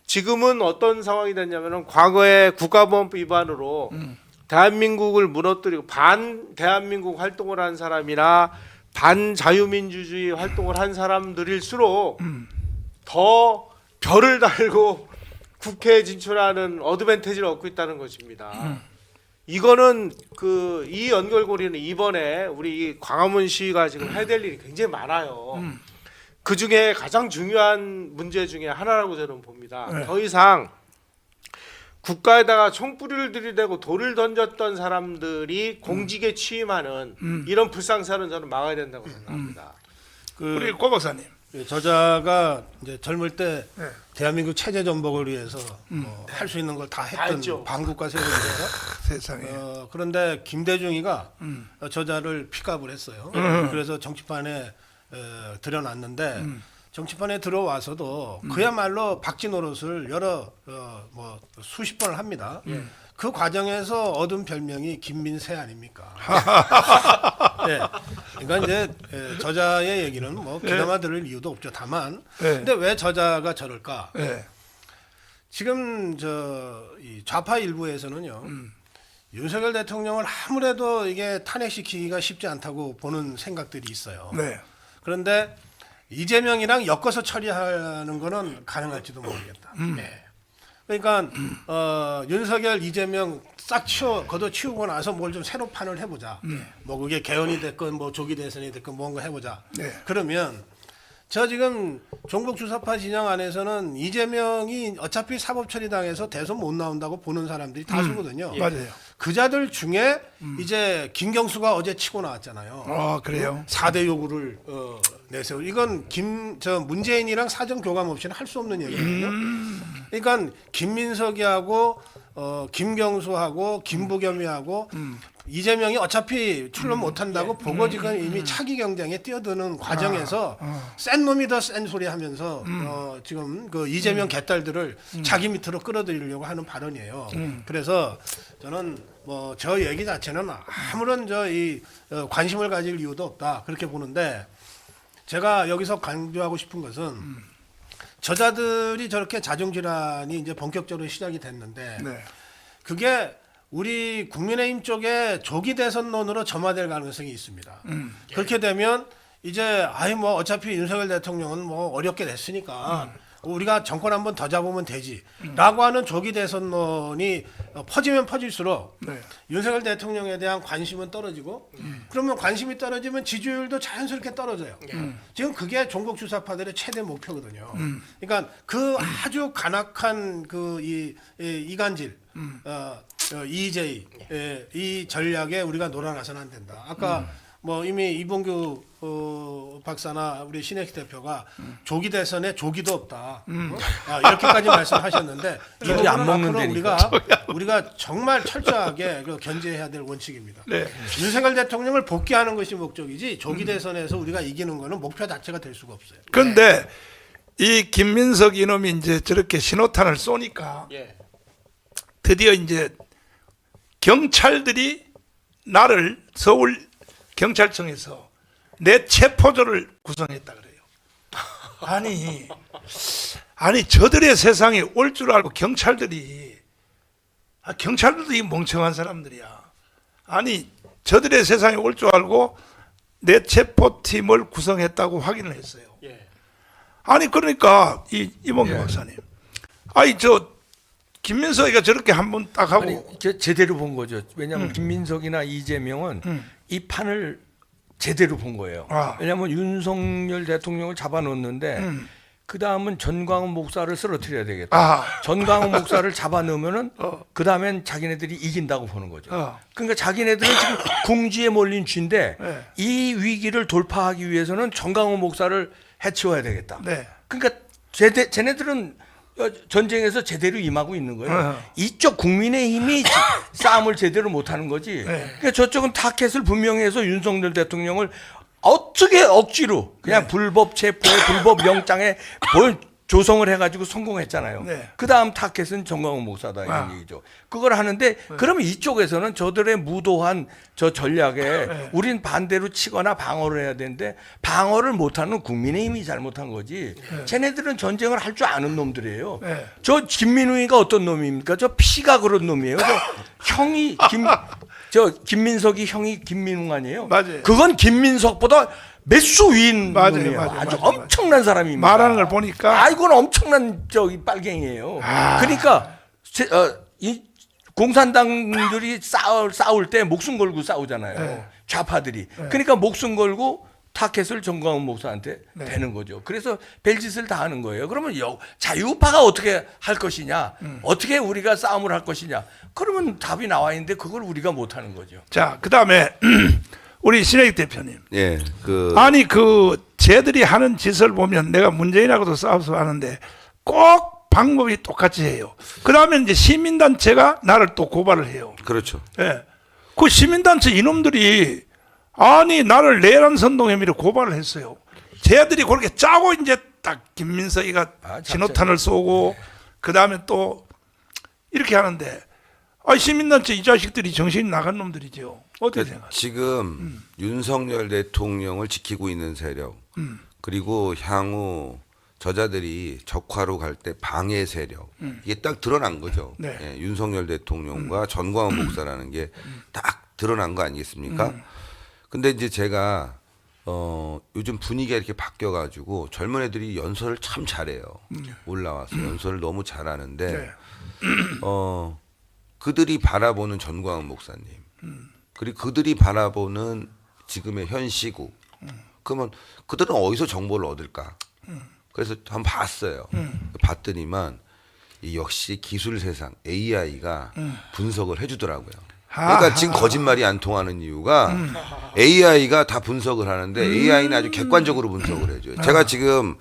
지금은 어떤 상황이 됐냐면은 과거에 국가보안법 위반으로 대한민국을 무너뜨리고 반 대한민국 활동을 한 사람이나 반 자유민주주의 활동을 한 사람들일수록 더 별을 달고 국회에 진출하는 어드밴티지를 얻고 있다는 것입니다. 이거는 그 이 연결고리는 이번에 우리 광화문 시위가 지금 해야 될 일이 굉장히 많아요. 그 중에 가장 중요한 문제 중에 하나라고 저는 봅니다. 네. 더 이상 국가에다가 총뿌리를 들이대고 돌을 던졌던 사람들이 공직에 취임하는 이런 불상사는 저는 막아야 된다고 생각합니다. 우리 고 박사님. 저자가 이제 젊을 때 네. 대한민국 체제 전복을 위해서 할 수 있는 걸 다 했던 했죠. 반국가 세력인데요. 세상에. 그런데 김대중이가 저자를 픽업을 했어요. 그래서 정치판에 들여놨는데 정치판에 들어와서도 그야말로 박쥐 노릇을 여러 뭐 수십 번을 합니다. 그 과정에서 얻은 별명이 김민세 아닙니까? 네. 그러니까 이제 저자의 얘기는 뭐 귀담아 들을 이유도 없죠. 다만, 근데 왜 저자가 저럴까? 네. 지금 이 좌파 일부에서는요. 윤석열 대통령을 아무래도 이게 탄핵시키기가 쉽지 않다고 보는 생각들이 있어요. 네. 그런데 이재명이랑 엮어서 처리하는 거는 가능할지도 모르겠다. 네. 그러니까 윤석열, 이재명 싹 걷어치우고 나서 뭘 좀 새로 판을 해보자. 뭐 그게 개헌이 됐건 뭐 조기 대선이 됐건 뭔가 해보자. 네. 그러면 저 지금 종북 주사파 진영 안에서는 이재명이 어차피 사법처리당해서 대선 못 나온다고 보는 사람들이 다수거든요. 맞아요. 그자들 중에 이제 김경수가 어제 치고 나왔잖아요. 그래요. 4대 요구를 내세우. 이건 문재인이랑 사정 교감 없이는 할 수 없는 얘기거든요. 그러니까 김민석이하고 김경수하고 김부겸이하고 이재명이 어차피 출론 못한다고 보고 지금 이미 차기 경쟁에 뛰어드는 과정에서 센 놈이 더 센 소리 하면서 지금 그 이재명 개딸들을 자기 밑으로 끌어들이려고 하는 발언이에요. 그래서 저는 뭐 저 얘기 자체는 아무런 관심을 가질 이유도 없다 그렇게 보는데 제가 여기서 강조하고 싶은 것은 저자들이 저렇게 자중질환이 이제 본격적으로 시작이 됐는데 네. 그게 우리 국민의힘 쪽에 조기 대선론으로 점화될 가능성이 있습니다. 그렇게 되면 이제 뭐 어차피 윤석열 대통령은 뭐 어렵게 됐으니까 우리가 정권 한번 더 잡으면 되지라고 하는 조기 대선론이 퍼지면 퍼질수록 네. 윤석열 대통령에 대한 관심은 떨어지고 그러면 관심이 떨어지면 지지율도 자연스럽게 떨어져요. 지금 그게 종북 주사파들의 최대 목표거든요. 그러니까 그 아주 간악한 그 이간질 EJ 이 전략에 우리가 놀아나서는 안 된다. 아까 뭐 이미 이봉규 박사나 우리 신혜식 대표가 조기 대선에 조기도 없다. 이렇게까지 말씀하셨는데 이 조기 안 부분은 먹는다니까. 앞으로 우리가 정말 철저하게 견제해야 될 원칙입니다. 네. 윤석열 대통령을 복귀하는 것이 목적이지 조기 대선에서 우리가 이기는 거는 목표 자체가 될 수가 없어요. 그런데 이 김민석 이놈이 이제 저렇게 신호탄을 쏘니까 예. 드디어 이제 경찰들이 나를 서울 경찰청에서 내 체포조를 구성했다 그래요. 아니 저들의 세상에 올 줄 알고 경찰들이 경찰들도 이 멍청한 사람들이야. 아니 저들의 세상에 올 줄 알고 내 체포팀을 구성했다고 확인을 했어요. 예. 아니 그러니까 이봉규 박사님, 아니 저 김민석이가 저렇게 한번 딱 하고 아니 제대로 본 거죠. 왜냐하면 김민석이나 이재명은 이 판을 제대로 본 거예요. 아. 왜냐하면 윤석열 대통령을 잡아놓는데 그 다음은 전광훈 목사를 쓰러뜨려야 되겠다. 아. 전광훈 목사를 잡아놓으면은 그 다음엔 자기네들이 이긴다고 보는 거죠. 그러니까 자기네들은 지금 궁지에 몰린 쥐인데 네. 이 위기를 돌파하기 위해서는 전광훈 목사를 해치워야 되겠다. 네. 그러니까 쟤네들은 전쟁에서 제대로 임하고 있는 거예요. 어. 이쪽 국민의힘이 싸움을 제대로 못하는 거지. 그러니까 저쪽은 타켓을 분명히 해서 윤석열 대통령을 어떻게 억지로 그냥 불법 체포에 불법 영장에 뭘 조성을 해가지고 성공했잖아요. 네. 그 다음 타켓은 정광훈 목사다 이런 얘기죠. 그걸 하는데 그러면 이쪽에서는 저들의 무도한 저 전략에 우린 반대로 치거나 방어를 해야 되는데 방어를 못하는 국민의힘이 잘못한 거지. 쟤네들은 전쟁을 할 줄 아는 놈들이에요. 네. 저 김민우이가 어떤 놈입니까? 저 피가 그런 놈이에요. 저 김민석이 형이 김민웅 아니에요? 맞아요. 그건 김민석보다 몇 수 위인 맞아요, 놈이에요. 맞아요, 아주 맞아요, 엄청난 사람입니다. 말하는 걸 보니까 아, 이건 엄청난 저기 빨갱이에요. 그러니까 이 공산당들이 싸울 때 목숨 걸고 싸우잖아요. 네. 좌파들이. 그러니까 목숨 걸고 타켓을 정광훈 목사한테 대는 거죠. 그래서 별짓을 다 하는 거예요. 그러면 자유파가 어떻게 할 것이냐, 어떻게 우리가 싸움을 할 것이냐. 그러면 답이 나와 있는데 그걸 우리가 못 하는 거죠. 자 그다음에 우리 신혜익 대표님. 예, 아니 쟤들이 하는 짓을 보면 내가 문재인하고도 싸워서 하는데 꼭 방법이 똑같이 해요. 그다음에 이제 시민단체가 나를 또 고발을 해요. 그렇죠. 예. 그 시민단체 이놈들이 아니 나를 내란 선동 혐의로 고발을 했어요. 쟤들이 그렇게 짜고 이제 딱 김민석이가 신호탄을 쏘고 그다음에 또 이렇게 하는데 시민단체 이 자식들이 정신이 나간 놈들이죠. 어떻게 생각하세요? 지금 윤석열 대통령을 지키고 있는 세력 그리고 향후 저자들이 적화로 갈 때 방해 세력 이게 딱 드러난 거죠. 네. 예, 윤석열 대통령과 전광훈 목사라는 게 딱 드러난 거 아니겠습니까? 근데 이제 제가 요즘 분위기가 이렇게 바뀌어가지고 젊은 애들이 연설을 참 잘해요. 올라와서 연설을 너무 잘하는데 네. 그들이 바라보는 전광훈 목사님 그리고 그들이 바라보는 지금의 현 시국 그러면 그들은 어디서 정보를 얻을까? 그래서 한번 봤어요. 봤더니만 역시 기술 세상 AI가 분석을 해주더라고요. 그러니까 지금 거짓말이 안 통하는 이유가 AI가 다 분석을 하는데 AI는 아주 객관적으로 분석을 해줘요. 제가 지금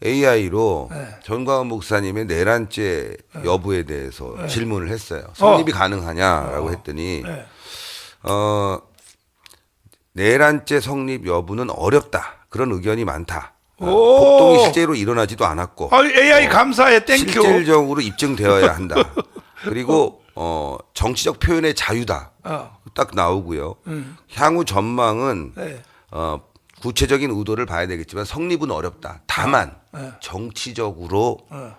AI로 전광훈 목사님의 내란죄 여부에 대해서 질문을 했어요. 성립이 가능하냐라고 했더니 내란죄 성립 여부는 어렵다. 그런 의견이 많다. 폭동이 실제로 일어나지도 않았고 AI 감사해 땡큐. 실질적으로 입증되어야 한다. 그리고 정치적 표현의 자유다. 딱 나오고요. 향후 전망은 네. 구체적인 의도를 봐야 되겠지만 성립은 어렵다. 다만 정치적으로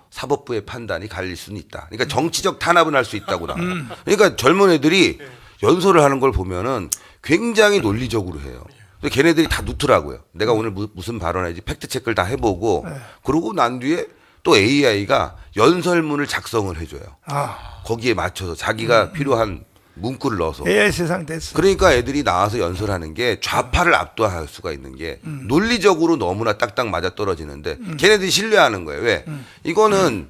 사법부의 판단이 갈릴 수는 있다. 그러니까 정치적 탄압은 할 수 있다고 나와요. 그러니까 젊은 애들이 연설을 하는 걸 보면은 굉장히 논리적으로 해요. 근데 걔네들이 다 넣더라고요. 내가 오늘 무슨 발언할지 팩트 체크를 다 해보고 그러고 난 뒤에 또 AI가 연설문을 작성을 해줘요. 거기에 맞춰서 자기가 필요한 문구를 넣어서. AI 세상 됐어. 그러니까 애들이 나와서 연설하는 게 좌파를 압도할 수가 있는 게 논리적으로 너무나 딱딱 맞아 떨어지는데 걔네들이 신뢰하는 거예요. 왜? 이거는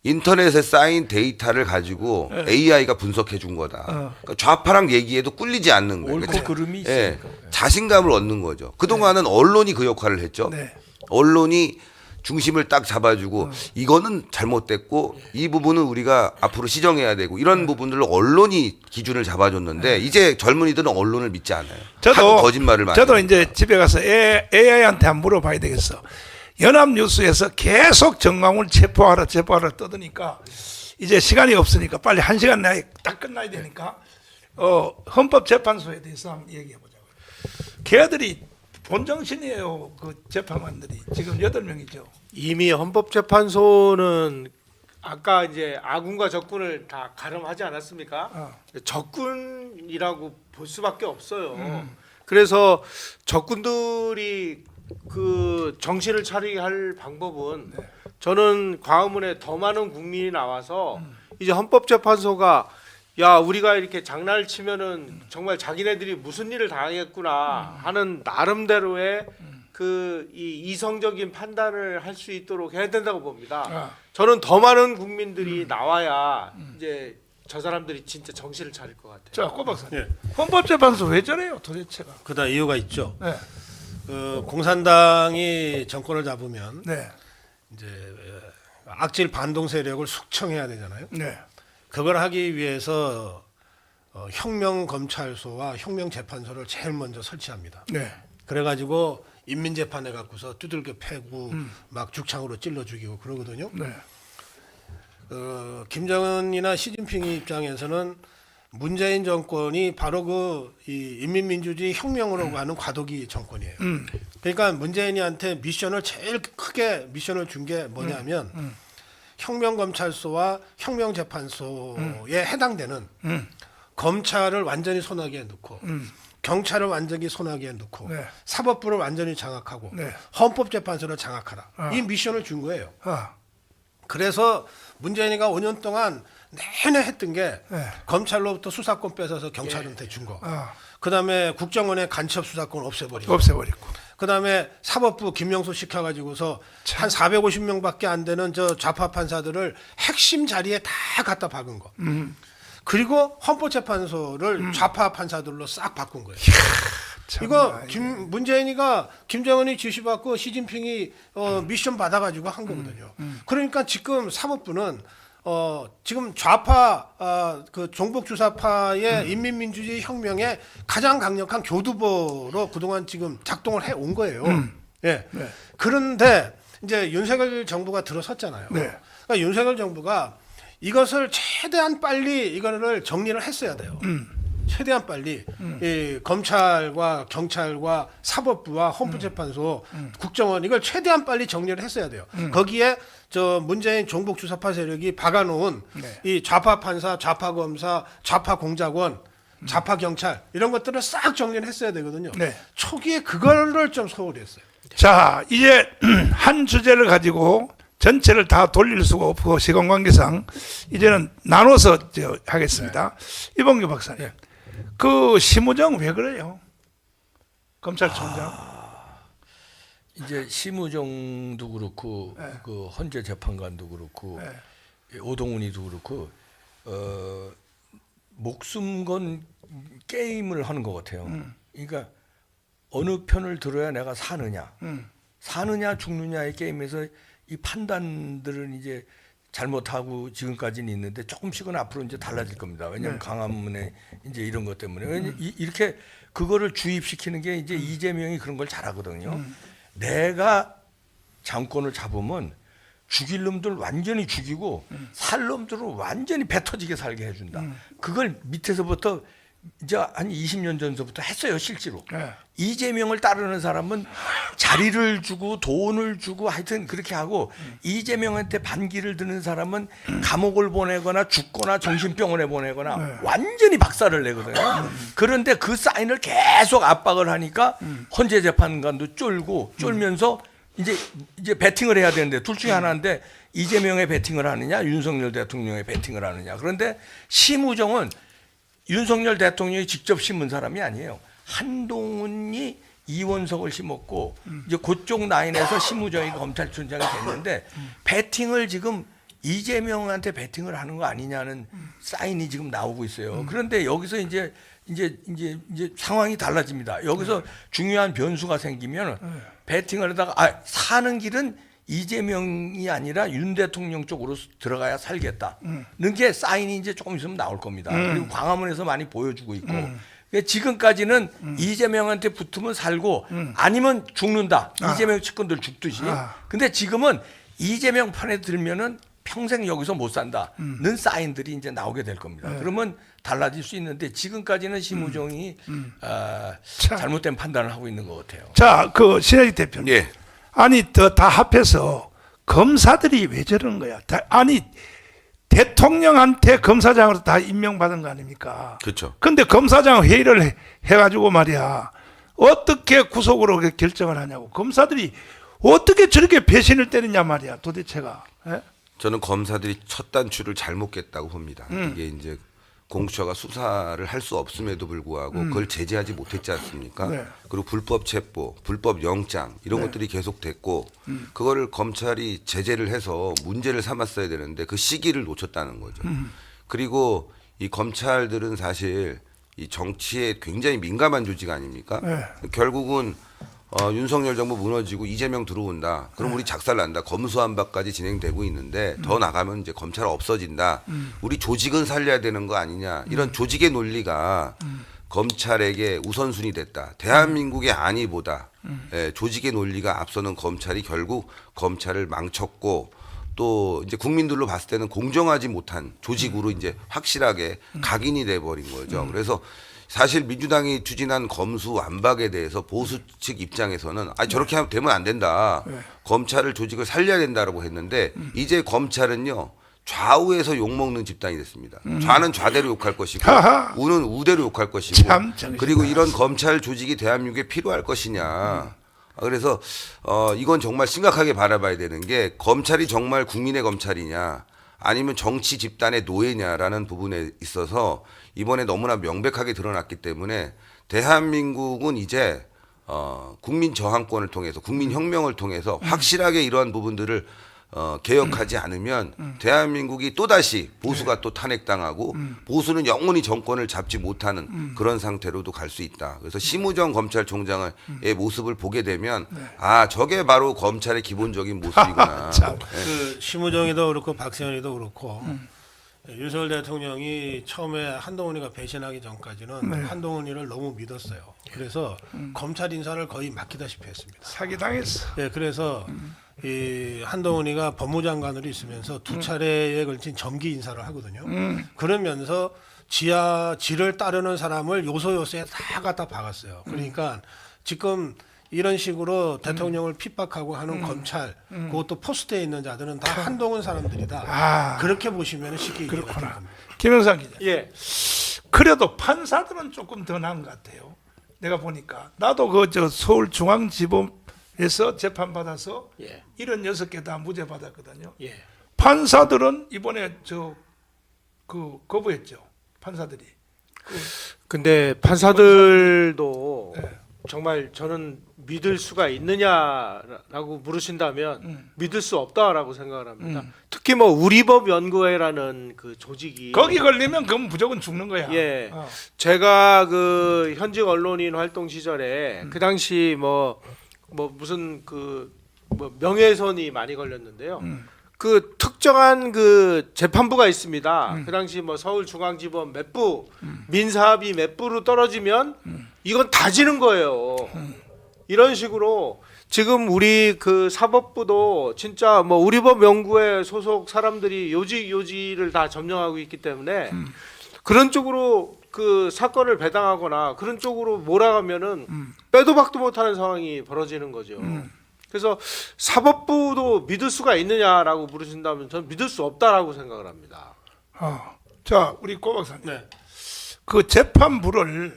인터넷에 쌓인 데이터를 가지고 AI가 분석해 준 거다. 그러니까 좌파랑 얘기해도 꿀리지 않는 거예요. 옳고 그름이 예, 있으니까. 자신감을 얻는 거죠. 그동안은 언론이 그 역할을 했죠. 네. 언론이 중심을 딱 잡아주고 이거는 잘못됐고 이 부분은 우리가 앞으로 시정해야 되고 이런 부분들로 언론이 기준을 잡아줬는데 이제 젊은이들은 언론을 믿지 않아요. 하도 거짓말을 많이 저도 해요. 이제 집에 가서 AI한테 한번 물어봐야 되겠어. 연합뉴스에서 계속 정광훈 체포하라 떠드니까 이제 시간이 없으니까 빨리 1시간 내에 딱 끝나야 되니까 헌법재판소에 대해서 한번 얘기해 보자고요. 걔들이 본정신이에요. 그 재판관들이 지금 8명이죠. 이미 헌법재판소는 아까 이제 아군과 적군을 다 가름하지 않았습니까? 적군이라고 볼 수밖에 없어요. 그래서 적군들이 그 정신을 차리게 할 방법은 저는 광화문에 더 많은 국민이 나와서 이제 헌법재판소가 야 우리가 이렇게 장난을 치면은 정말 자기네들이 무슨 일을 당하겠구나 하는 나름대로의 그 이성적인 판단을 할 수 있도록 해야 된다고 봅니다. 저는 더 많은 국민들이 나와야 이제 저 사람들이 진짜 정신을 차릴 것 같아요. 자, 꼬 박사님. 헌법재판소 왜 저래요, 도대체가? 그다 이유가 있죠. 네. 그 공산당이 정권을 잡으면 네. 이제 악질 반동 세력을 숙청해야 되잖아요. 네. 그걸 하기 위해서 혁명 검찰소와 혁명 재판소를 제일 먼저 설치합니다. 네. 그래가지고 인민재판해 갖고서 두들겨 패고 막 죽창으로 찔러 죽이고 그러거든요. 네. 김정은이나 시진핑 입장에서는 문재인 정권이 바로 이 인민민주주의 혁명으로 가는 과도기 정권이에요. 그러니까 문재인이한테 미션을 제일 크게 미션을 준 게 뭐냐면 혁명검찰소와 혁명재판소에 해당되는 검찰을 완전히 손아귀에 넣고 경찰을 완전히 손아귀에 넣고 네. 사법부를 완전히 장악하고 네. 헌법재판소를 장악하라. 이 미션을 준 거예요. 아, 그래서 문재인이가 5년 동안 내내 했던 게 네. 검찰로부터 수사권 뺏어서 경찰한테 준 거. 아. 그다음에 국정원의 간첩 수사권 없애버리고. 없애버리고. 그다음에 사법부 김명수 시켜가지고서 한 450명밖에 안 되는 저 좌파 판사들을 핵심 자리에 다 갖다 박은 거. 그리고 헌법재판소를 좌파 판사들로 싹 바꾼 거예요. 참, 이거 문재인이가 김정은이 지시받고 시진핑이 미션 받아가지고 한 거거든요. 그러니까 지금 사법부는 지금 좌파 그 종북 주사파의 인민민주주의 혁명의 가장 강력한 교두보로 그동안 지금 작동을 해 온 거예요. 예. 네. 그런데 이제 윤석열 정부가 들어섰잖아요. 네. 그러니까 윤석열 정부가 이것을 최대한 빨리 이거를 정리를 했어야 돼요. 최대한 빨리 이 검찰과 경찰과 사법부와 헌법재판소, 국정원 이걸 최대한 빨리 정리를 했어야 돼요. 거기에 저 문재인 종북 주사파 세력이 박아놓은 네. 이 좌파 판사, 좌파 검사, 좌파 공작원, 좌파 경찰 이런 것들을 싹 정리를 했어야 되거든요. 네. 초기에 그거를 좀 소홀히 했어요. 자, 이제 한 주제를 가지고 전체를 다 돌릴 수가 없고 시간 관계상 이제는 나눠서 하겠습니다. 이봉규 박사님, 그 심우정 왜 그래요? 검찰총장. 이제 심우정도 그렇고 네. 그 헌재 재판관도 그렇고 네. 오동훈이도 그렇고 목숨 건 게임을 하는 것 같아요. 그러니까 어느 편을 들어야 내가 사느냐, 사느냐 죽느냐의 게임에서 이 판단들은 이제 잘못하고 지금까지는 있는데 조금씩은 앞으로 이제 달라질 겁니다. 왜냐하면 강화문에 이제 이런 것 때문에 이렇게 그거를 주입시키는 게 이제 이재명이 그런 걸 잘하거든요. 내가 정권을 잡으면 죽일 놈들 완전히 죽이고 살 놈들은 완전히 배 터지게 살게 해준다. 그걸 밑에서부터 이제 한 20년 전서부터 했어요, 실제로. 네. 이재명을 따르는 사람은 자리를 주고 돈을 주고 하여튼 그렇게 하고 이재명한테 반기를 드는 사람은 감옥을 보내거나 죽거나 정신병원에 보내거나 완전히 박살을 내거든요. 그런데 그 사인을 계속 압박을 하니까 헌재 재판관도 쫄면서 이제 배팅을 해야 되는데 둘 중에 하나인데 이재명의 배팅을 하느냐 윤석열 대통령의 배팅을 하느냐. 그런데 심우정은 윤석열 대통령이 직접 심은 사람이 아니에요. 한동훈이 이원석을 심었고 이제 그쪽 라인에서 심우정이 검찰총장이 됐는데 배팅을 지금 이재명한테 배팅을 하는 거 아니냐는 사인이 지금 나오고 있어요. 그런데 여기서 이제 상황이 달라집니다. 여기서 중요한 변수가 생기면 배팅을 하다가 사는 길은 이재명이 아니라 윤 대통령 쪽으로 들어가야 살겠다는 게 사인이 이제 조금 있으면 나올 겁니다. 그리고 광화문에서 많이 보여주고 있고 그러니까 지금까지는 이재명한테 붙으면 살고 아니면 죽는다. 이재명 측근들 죽듯이. 근데 지금은 이재명 편에 들면은 평생 여기서 못 산다는 사인들이 이제 나오게 될 겁니다. 그러면 달라질 수 있는데 지금까지는 심우정이 잘못된 판단을 하고 있는 것 같아요. 자, 그 신혜직 대표님. 예. 아니 다 합해서 검사들이 왜 저러는 거야? 아니 대통령한테 검사장으로 다 임명받은 거 아닙니까? 그렇죠. 근데 검사장 회의를 해가지고 말이야 어떻게 구속으로 결정을 하냐고 검사들이 어떻게 저렇게 배신을 때리냐 말이야 도대체가. 예? 저는 검사들이 첫 단추를 잘못 깼다고 봅니다. 이게 이제 공수처가 수사를 할 수 없음에도 불구하고 그걸 제재하지 못했지 않습니까? 네. 그리고 불법 체포, 불법 영장 이런 것들이 계속됐고 그거를 검찰이 제재를 해서 문제를 삼았어야 되는데 그 시기를 놓쳤다는 거죠. 그리고 이 검찰들은 사실 이 정치에 굉장히 민감한 조직 아닙니까? 네. 결국은 윤석열 정부 무너지고 이재명 들어온다. 그럼 우리 작살난다. 검수완박까지 진행되고 있는데 더 나가면 이제 검찰 없어진다. 우리 조직은 살려야 되는 거 아니냐. 이런 조직의 논리가 검찰에게 우선순위 됐다. 대한민국의 안위보다 조직의 논리가 앞서는 검찰이 결국 검찰을 망쳤고 또 이제 국민들로 봤을 때는 공정하지 못한 조직으로 이제 확실하게 각인이 돼 버린 거죠. 그래서 사실 민주당이 추진한 검수 완박에 대해서 보수 측 입장에서는 저렇게 하면 되면 안 된다. 검찰을 조직을 살려야 된다라고 했는데 이제 검찰은요. 좌우에서 욕먹는 집단이 됐습니다. 좌는 좌대로 욕할 것이고 우는 우대로 욕할 것이고 그리고 이런 검찰 조직이 대한민국에 필요할 것이냐. 그래서 이건 정말 심각하게 바라봐야 되는 게 검찰이 정말 국민의 검찰이냐 아니면 정치 집단의 노예냐라는 부분에 있어서 이번에 너무나 명백하게 드러났기 때문에 대한민국은 이제 국민 저항권을 통해서 국민 혁명을 통해서 확실하게 이러한 부분들을 개혁하지 않으면 대한민국이 또다시 보수가 또 탄핵당하고 보수는 영원히 정권을 잡지 못하는 그런 상태로도 갈 수 있다. 그래서 심우정 검찰총장의 모습을 보게 되면 저게 바로 검찰의 기본적인 모습이구나. 그 심우정이도 그렇고 박세현이도 그렇고 윤석열 대통령이 처음에 한동훈이가 배신하기 전까지는 한동훈이를 너무 믿었어요. 그래서 검찰 인사를 거의 맡기다시피 했습니다. 사기당했어. 네, 그래서 이 한동훈이가 법무장관으로 있으면서 두 차례에 걸친 정기 인사를 하거든요. 그러면서 지를 따르는 사람을 요소요소에 다 갖다 박았어요. 그러니까 지금 이런 식으로 대통령을 핍박하고 하는 검찰, 그것도 포스트에 있는 자들은 다 한동훈 사람들이다. 그렇게 보시면 쉽게 이해가 됩니다. 김영삼 기자. 예. 그래도 판사들은 조금 더 나은 것 같아요. 내가 보니까 나도 서울중앙지법에서 재판 받아서 76개 다 무죄 받았거든요. 예. 판사들은 이번에 거부했죠. 판사들이. 근데 판사들도 정말 저는 믿을 수가 있느냐라고 물으신다면 믿을 수 없다라고 생각을 합니다. 특히 뭐 우리법연구회라는 그 조직이 거기 걸리면 그건 무조건 죽는 거야. 예. 제가 그 현직 언론인 활동 시절에 그 당시 무슨 뭐 명예훼손이 많이 걸렸는데요. 그 특정한 그 재판부가 있습니다. 그 당시 뭐 서울중앙지법 몇 부, 민사합의 몇 부로 떨어지면 이건 다 지는 거예요. 이런 식으로 지금 우리 그 사법부도 진짜 뭐 우리법 연구회 소속 사람들이 요지를 다 점령하고 있기 때문에 그런 쪽으로 그 사건을 배당하거나 그런 쪽으로 몰아가면은 빼도 박도 못하는 상황이 벌어지는 거죠. 그래서 사법부도 믿을 수가 있느냐라고 물으신다면 저는 믿을 수 없다라고 생각을 합니다. 자, 우리 고 박사님. 네. 그 재판부를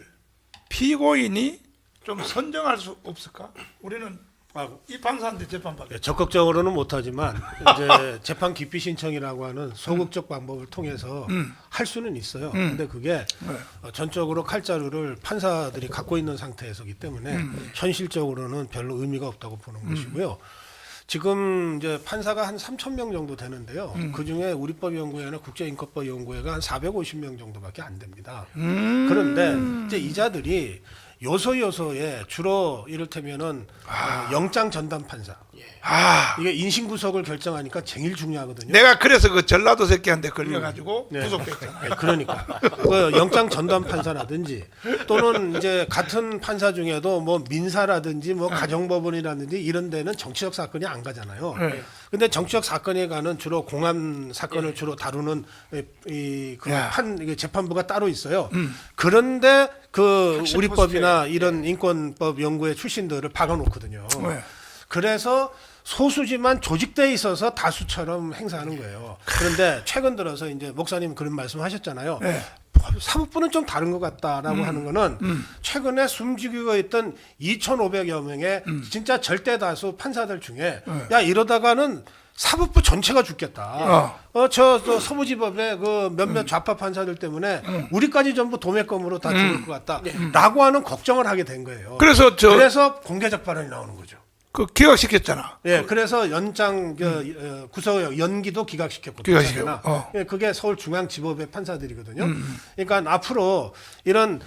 피고인이 좀 선정할 수 없을까? 우리는 이 판사한테 재판받게. 적극적으로는 못하지만 이제 재판 기피 신청이라고 하는 소극적 방법을 통해서 할 수는 있어요. 근데 그게 전적으로 칼자루를 판사들이 갖고 있는 상태에서기 때문에 현실적으로는 별로 의미가 없다고 보는 것이고요. 지금 이제 판사가 한 3,000명 정도 되는데요. 그 중에 우리법연구회나 국제인권법연구회가 한 450명 정도밖에 안 됩니다. 그런데 이제 이자들이 요소요소에 주로 이를테면은 영장 전담 판사. 아, 이게 인신 구속을 결정하니까 제일 중요하거든요. 내가 그래서 그 전라도 새끼한테 걸려가지고 네. 구속됐잖아. 네, 그러니까 그 영장 전담 판사라든지 또는 이제 같은 판사 중에도 뭐 민사라든지 뭐 가정법원이라든지 이런 데는 정치적 사건이 안 가잖아요. 네. 근데 정치적 사건에 가는 주로 공안 사건을 주로 다루는 이게 재판부가 따로 있어요. 그런데 그 핵심 우리법이나 이런 인권법 연구회 출신들을 박아놓거든요. 네. 그래서 소수지만 조직돼 있어서 다수처럼 행사하는 거예요. 그런데 최근 들어서 이제 목사님 그런 말씀하셨잖아요. 네. 사법부는 좀 다른 것 같다라고 하는 거는 최근에 숨지고 있던 2,500여 명의 진짜 절대 다수 판사들 중에 야 이러다가는 사법부 전체가 죽겠다. 저 서부지법의 그 몇몇 좌파 판사들 때문에 우리까지 전부 도매검으로 다 죽을 것 같다라고 하는 걱정을 하게 된 거예요. 그래서 공개적 발언이 나오는 거죠. 그 기각시켰잖아. 예, 그래서 연장 구속 연기도 기각시켰거든요. 기각시켰고. 예, 그게 서울중앙지법의 판사들이거든요. 그러니까 앞으로 이런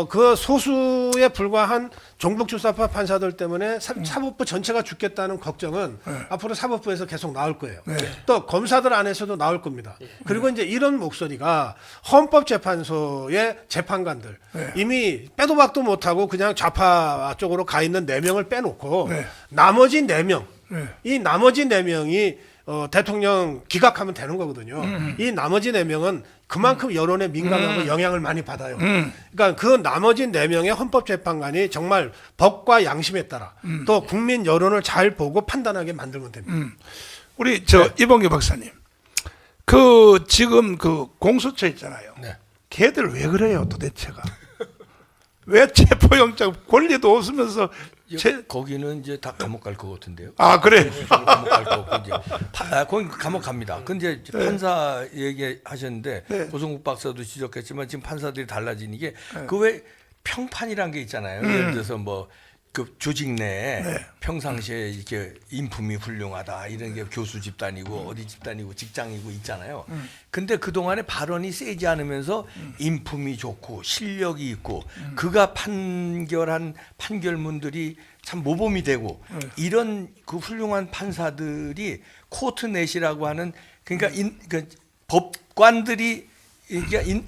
그 소수에 불과한 종북주사파 판사들 때문에 사법부 전체가 죽겠다는 걱정은 앞으로 사법부에서 계속 나올 거예요. 또 검사들 안에서도 나올 겁니다. 그리고 이제 이런 목소리가 헌법재판소의 재판관들 이미 빼도 박도 못하고 그냥 좌파 쪽으로 가 있는 4명을 빼놓고 나머지 4명 이 나머지 4명이 대통령 기각하면 되는 거거든요. 이 나머지 4명은 그만큼 여론에 민감하고 영향을 많이 받아요. 그러니까 그 나머지 4명의 헌법재판관이 정말 법과 양심에 따라 또 국민 여론을 잘 보고 판단하게 만들면 됩니다. 우리 이봉규 박사님, 그 지금 그 공수처 있잖아요. 네. 걔들 왜 그래요 도대체가? 왜 체포영장 권리도 없으면서 거기는 이제 다 감옥 갈 것 같은데요. 아 그래? 감옥 갈 거 같고 이제 거기 감옥 갑니다. 근데 판사 얘기하셨는데 고성국 박사도 지적했지만 지금 판사들이 달라지는 게 그 왜 평판이란 게 있잖아요. 예를 들어서 뭐 그 조직 내에 평상시에 이렇게 인품이 훌륭하다 이런 게 교수 집단이고 어디 집단이고 직장이고 있잖아요. 근데 그 동안에 발언이 세지 않으면서 인품이 좋고 실력이 있고 그가 판결한 판결문들이 참 모범이 되고 이런 그 훌륭한 판사들이 코트넷이라고 하는 그러니까 그 법관들이 이게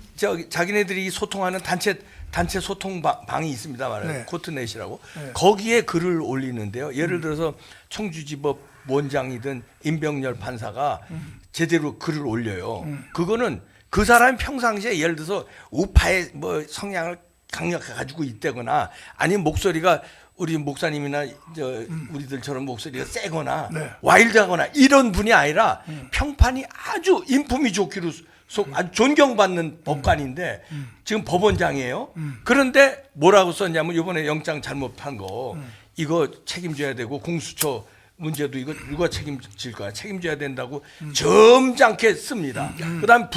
자기네들이 소통하는 단체 소통 방이 있습니다. 말해요. 코트넷이라고. 거기에 글을 올리는데요. 예를 들어서 청주지법 원장이든 임병열 판사가 제대로 글을 올려요. 그거는 그 사람이 평상시에 예를 들어서 우파의 뭐 성향을 강력하게 가지고 있다거나 아니면 목소리가 우리 목사님이나 우리들처럼 목소리가 세거나 와일드하거나 이런 분이 아니라 평판이 아주 인품이 좋기로 아주 존경받는 법관인데 지금 법원장이에요. 그런데 뭐라고 썼냐면 이번에 영장 잘못한 거 이거 책임져야 되고 공수처 문제도 이거 누가 책임질 거야 책임져야 된다고 점잖게 씁니다. 그다음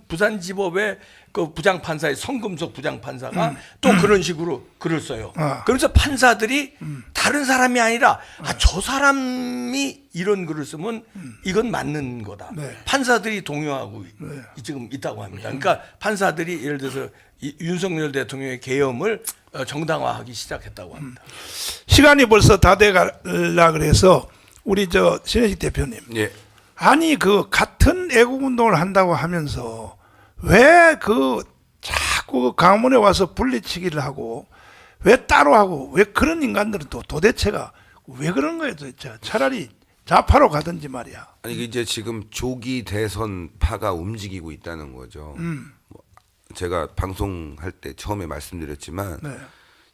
부산지법의 그 부장판사의 성금석 부장판사가 또 그런 식으로 글을 써요. 그래서 판사들이 다른 사람이 아니라 저 사람이 이런 글을 쓰면 이건 맞는 거다. 판사들이 동요하고 지금 있다고 합니다. 그러니까 판사들이 예를 들어서 윤석열 대통령의 계엄을 정당화하기 시작했다고 합니다. 시간이 벌써 다 돼가려 그래서 우리 신혜식 대표님, 예. 아니 그 같은 애국운동을 한다고 하면서 왜 그 자꾸 강원에 와서 분리치기를 하고 왜 따로 하고 왜 그런 인간들은 또 도대체가 왜 그런 거예요 도대체? 차라리 좌파로 가든지 말이야. 아니 이제 지금 조기 대선 파가 움직이고 있다는 거죠. 뭐 제가 방송할 때 처음에 말씀드렸지만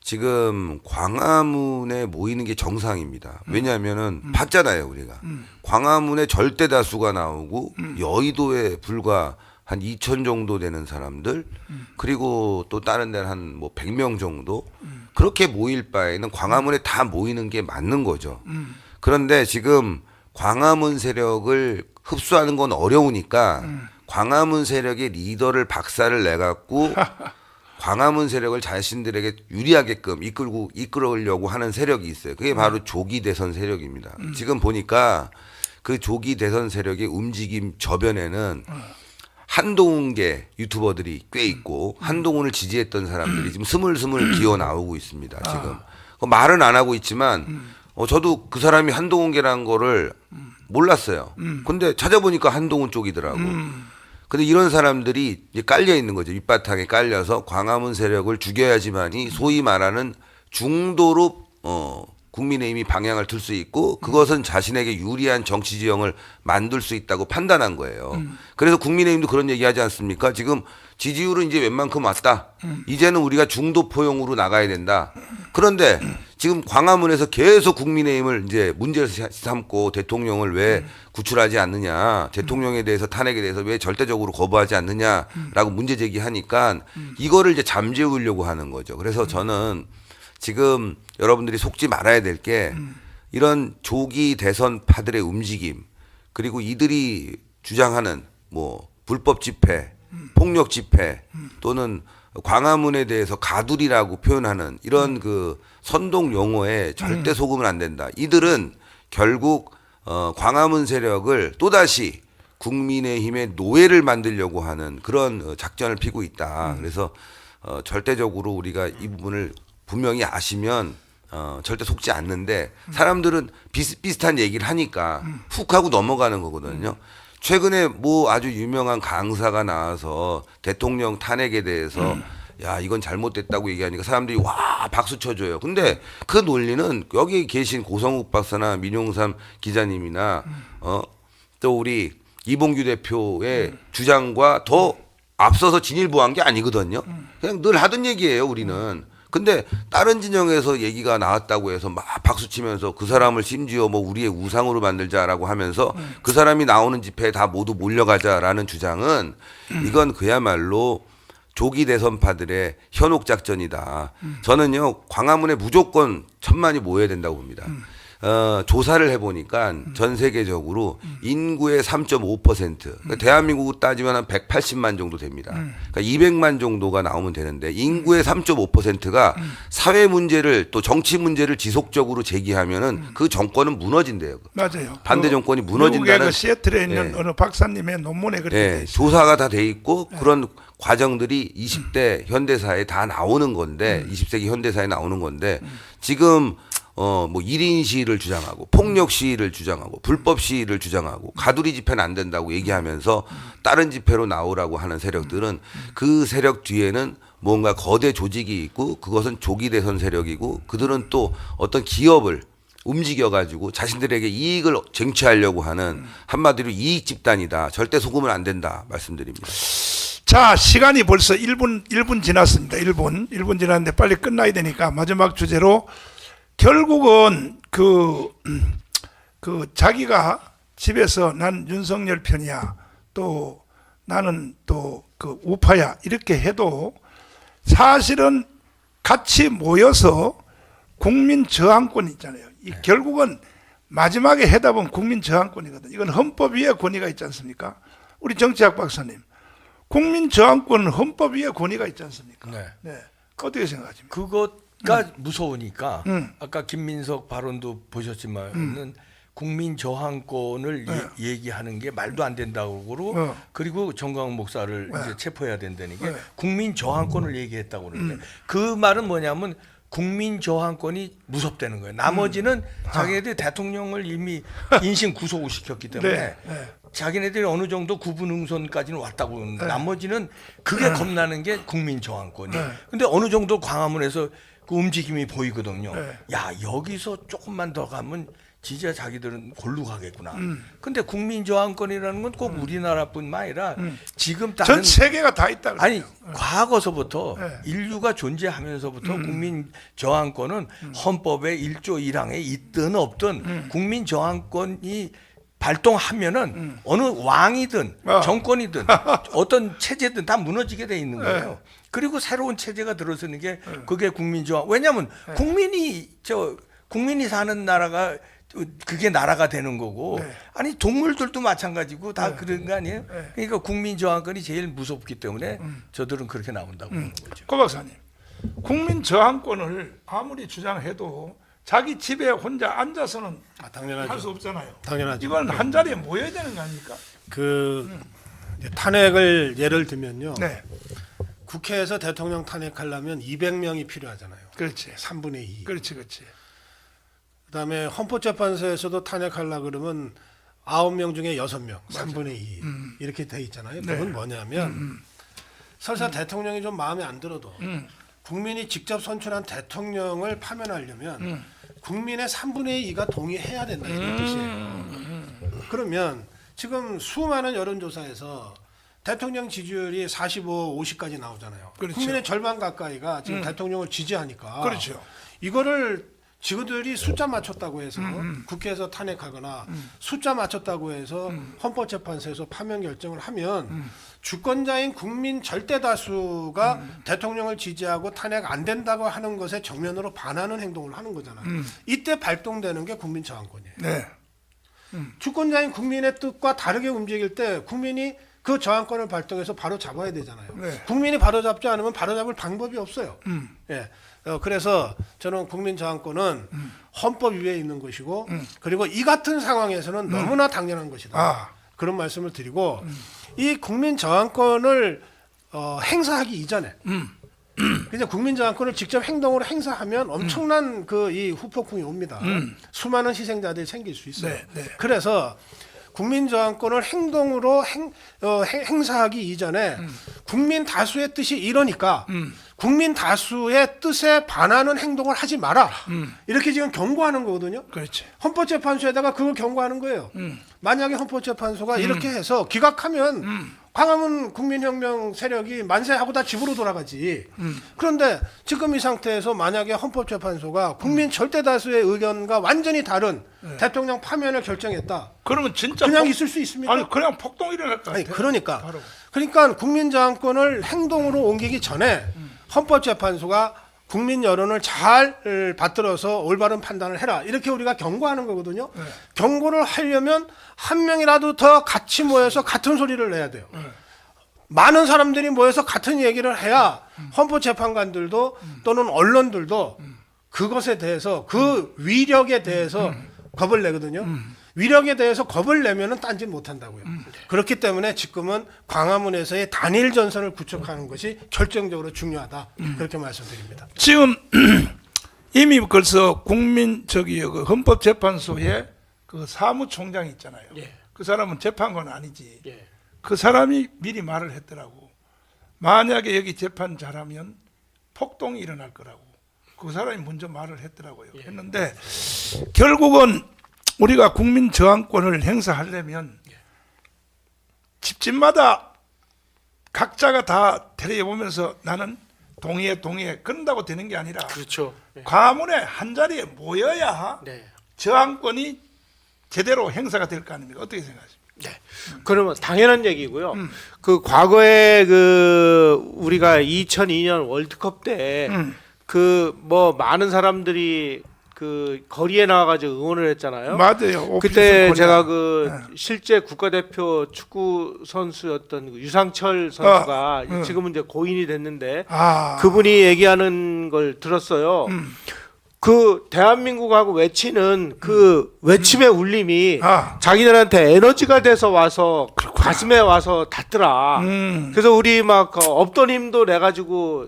지금 광화문에 모이는 게 정상입니다. 왜냐하면은 봤잖아요 우리가 광화문에 절대 다수가 나오고 여의도에 불과 한 2,000 정도 되는 사람들 그리고 또 다른 데는 한 뭐 100명 정도 그렇게 모일 바에는 광화문에 다 모이는 게 맞는 거죠. 그런데 지금 광화문 세력을 흡수하는 건 어려우니까 광화문 세력의 리더를 박살을 내갖고 광화문 세력을 자신들에게 유리하게끔 이끌으려고 하는 세력이 있어요. 그게 바로 조기 대선 세력입니다. 지금 보니까 그 조기 대선 세력의 움직임 저변에는 한동훈계 유튜버들이 꽤 있고 한동훈을 지지했던 사람들이 지금 스물스물 기어 나오고 있습니다. 지금 말은 안 하고 있지만 저도 그 사람이 한동훈계라는 거를 몰랐어요. 근데 찾아보니까 한동훈 쪽이더라고. 근데 이런 사람들이 이제 깔려 있는 거죠. 밑바탕에 깔려서 광화문 세력을 죽여야지만이 소위 말하는 중도로 국민의힘이 방향을 틀 수 있고 그것은 자신에게 유리한 정치 지형을 만들 수 있다고 판단한 거예요. 그래서 국민의힘도 그런 얘기하지 않습니까? 지금 지지율은 이제 웬만큼 왔다. 이제는 우리가 중도 포용으로 나가야 된다. 그런데 지금 광화문에서 계속 국민의힘을 이제 문제를 삼고 대통령을 왜 구출하지 않느냐, 대통령에 대해서 탄핵에 대해서 왜 절대적으로 거부하지 않느냐라고 문제 제기하니까 이거를 이제 잠재우려고 하는 거죠. 그래서 저는 지금 여러분들이 속지 말아야 될 게 이런 조기 대선파들의 움직임 그리고 이들이 주장하는 뭐 불법 집회, 폭력 집회 또는 광화문에 대해서 가두리라고 표현하는 이런 그 선동 용어에 절대 속으면 안 된다. 이들은 결국 광화문 세력을 또다시 국민의힘의 노예를 만들려고 하는 그런 작전을 피고 있다. 그래서 절대적으로 우리가 이 부분을 분명히 아시면 절대 속지 않는데 사람들은 비슷비슷한 얘기를 하니까 훅 하고 넘어가는 거거든요. 최근에 뭐 아주 유명한 강사가 나와서 대통령 탄핵에 대해서 야 이건 잘못됐다고 얘기하니까 사람들이 와 박수 쳐줘요. 근데 그 논리는 여기 계신 고성욱 박사나 민용삼 기자님이나 또 우리 이봉규 대표의 주장과 더 앞서서 진일보한 게 아니거든요. 그냥 늘 하던 얘기예요 우리는. 근데 다른 진영에서 얘기가 나왔다고 해서 막 박수 치면서 그 사람을 심지어 뭐 우리의 우상으로 만들자라고 하면서 그 사람이 나오는 집회에 다 모두 몰려가자라는 주장은 이건 그야말로 조기 대선파들의 현혹 작전이다. 저는요 광화문에 무조건 1,000만이 모여야 된다고 봅니다. 조사를 해보니까 전 세계적으로 인구의 3.5%, 그러니까 대한민국 따지면 한 180만 정도 됩니다. 그러니까 200만 정도가 나오면 되는데 인구의 3.5%가 사회 문제를 또 정치 문제를 지속적으로 제기하면은 그 정권은 무너진대요. 맞아요. 반대 정권이 무너진다는 그 시애틀에 있는 어느 박사님의 논문에 그렇게 돼 있어요. 조사가 다 돼 있고 그런 과정들이 20대 현대사에 다 나오는 건데 20세기 현대사에 나오는 건데 지금 뭐 1인 시위를 주장하고 폭력 시위를 주장하고 불법 시위를 주장하고 가두리 집회는 안 된다고 얘기하면서 다른 집회로 나오라고 하는 세력들은 그 세력 뒤에는 뭔가 거대 조직이 있고 그것은 조기 대선 세력이고 그들은 또 어떤 기업을 움직여가지고 자신들에게 이익을 쟁취하려고 하는 한마디로 이익 집단이다. 절대 속으면 안 된다 말씀드립니다. 자, 시간이 벌써 1분 지났습니다. 1분 지났는데 빨리 끝나야 되니까 마지막 주제로 결국은 그 자기가 집에서 난 윤석열 편이야 또 나는 또 그 우파야 이렇게 해도 사실은 같이 모여서 국민 저항권 있잖아요. 이 결국은 마지막에 해답은 국민 저항권이거든. 이건 헌법 위에 권위가 있지 않습니까? 우리 정치학 박사님, 국민 저항권은 헌법 위에 권위가 있지 않습니까? 네. 어떻게 생각하십니까? 그것가 무서우니까 아까 김민석 발언도 보셨지만은 국민 저항권을 얘기하는 게 말도 안 된다고 그러고 그리고 정광훈 목사를 이제 체포해야 된다는 게 국민 저항권을 얘기했다고 그러는데 그 말은 뭐냐면 국민 저항권이 무섭다는 거예요. 나머지는 자기네들이 대통령을 이미 인신 구속을 시켰기 때문에 자기네들이 어느 정도 구분응선까지는 왔다고 그러는데 나머지는 그게 겁나는 게 국민 저항권이. 근데 어느 정도 광화문에서 그 움직임이 보이거든요. 야 여기서 조금만 더 가면 진짜 자기들은 골로 가겠구나. 근데 국민 저항권이라는 건 꼭 우리나라뿐만 아니라 지금 다른 전 세계가 다 있다. 아니 과거서부터 인류가 존재하면서부터 국민 저항권은 헌법의 1조 1항에 있든 없든 국민 저항권이 발동하면은 어느 왕이든 정권이든 어떤 체제든 다 무너지게 돼 있는 거예요. 그리고 새로운 체제가 들어서는 게 그게 국민 저항. 왜냐하면 국민이 사는 나라가 그게 나라가 되는 거고 네. 아니 동물들도 마찬가지고 다 그런 거 아니에요? 그러니까 국민 저항권이 제일 무섭기 때문에 저들은 그렇게 나온다고 하는 거죠. 고 박사님, 국민 저항권을 아무리 주장해도 자기 집에 혼자 앉아서는 당연하죠. 할 수 없잖아요. 당연하죠. 이건 한 자리에 모여야 되는 거 아닙니까? 이제 탄핵을 예를 들면요. 네, 국회에서 대통령 탄핵하려면 200명이 필요하잖아요. 그렇지. 3분의 2. 그렇지, 그렇지. 그다음에 헌법재판소에서도 탄핵하려고 그러면 9명 중에 6명, 3분의 2 이렇게 돼 있잖아요. 그건 네. 뭐냐면 설사 대통령이 좀 마음에 안 들어도 국민이 직접 선출한 대통령을 파면하려면 국민의 3분의 2가 동의해야 된다 이런 뜻이에요. 그러면 지금 수많은 여론조사에서 대통령 지지율이 45, 50까지 나오잖아요. 그렇죠. 국민의 절반 가까이가 지금 대통령을 지지하니까 그렇죠. 이거를 지그들이 숫자 맞췄다고 해서 국회에서 탄핵하거나 숫자 맞췄다고 해서 헌법재판소에서 파면 결정을 하면 주권자인 국민 절대 다수가 대통령을 지지하고 탄핵 안 된다고 하는 것에 정면으로 반하는 행동을 하는 거잖아요. 이때 발동되는 게 국민 저항권이에요. 네, 주권자인 국민의 뜻과 다르게 움직일 때 국민이 그 저항권을 발동해서 바로 잡아야 되잖아요. 네. 국민이 바로 잡지 않으면 바로 잡을 방법이 없어요. 예. 그래서 저는 국민 저항권은 헌법 위에 있는 것이고 그리고 이 같은 상황에서는 너무나 당연한 것이다. 아. 그런 말씀을 드리고 이 국민 저항권을 행사하기 이전에 그냥 국민 저항권을 직접 행동으로 행사하면 엄청난 그 이 후폭풍이 옵니다. 수많은 희생자들이 생길 수 있어요. 네, 네. 그래서 국민 저항권을 행동으로 행사하기 이전에 국민 다수의 뜻이 이러니까 국민 다수의 뜻에 반하는 행동을 하지 마라. 이렇게 지금 경고하는 거거든요. 그렇지. 헌법재판소에다가 그걸 경고하는 거예요. 만약에 헌법재판소가 이렇게 해서 기각하면 광화문 국민혁명 세력이 만세하고 다 집으로 돌아가지. 그런데 지금 이 상태에서 만약에 헌법재판소가 국민 절대 다수의 의견과 완전히 다른 대통령 파면을 결정했다. 그러면 진짜 그냥 있을 수 있습니까? 아니 그냥 폭동 일어날 것 같아요. 아니, 그러니까. 바로. 그러니까 국민 저항권을 행동으로 옮기기 전에 헌법재판소가 국민 여론을 잘 받들어서 올바른 판단을 해라. 이렇게 우리가 경고하는 거거든요. 네. 경고를 하려면 한 명이라도 더 같이 모여서 같은 소리를 내야 돼요. 많은 사람들이 모여서 같은 얘기를 해야 헌법재판관들도 또는 언론들도 그것에 대해서 그 위력에 대해서 겁을 내거든요. 위력에 대해서 겁을 내면은 딴짓 못한다고요. 그렇기 때문에 지금은 광화문에서의 단일 전선을 구축하는 것이 결정적으로 중요하다. 그렇게 말씀드립니다. 지금 이미 벌써 그 헌법재판소에 그 사무총장이 있잖아요. 예. 그 사람은 재판관 아니지. 예. 그 사람이 미리 말을 했더라고. 만약에 여기 재판 잘하면 폭동이 일어날 거라고. 그 사람이 먼저 말을 했더라고요. 했는데 결국은 우리가 국민 저항권을 행사하려면 집집마다 각자가 다 테레비보면서 나는 동의해 그런다고 되는 게 아니라 그렇죠. 광화문에 한 자리에 모여야 네. 저항권이 제대로 행사가 될 거 아닙니까? 어떻게 생각하십니까? 네. 그러면 당연한 얘기고요. 그 과거에 그 우리가 2002년 월드컵 때 그 뭐 많은 사람들이 그 거리에 나와가지고 응원을 했잖아요. 맞아요. 그때 오피스 제가 코리아. 그 실제 국가대표 축구 선수였던 그 유상철 선수가 지금은 이제 고인이 됐는데 그분이 얘기하는 걸 들었어요. 그 대한민국하고 외치는 그 외침의 울림이 자기들한테 에너지가 돼서 와서 가슴에 와서 닿더라. 그래서 우리 막 없던 힘도 내 가지고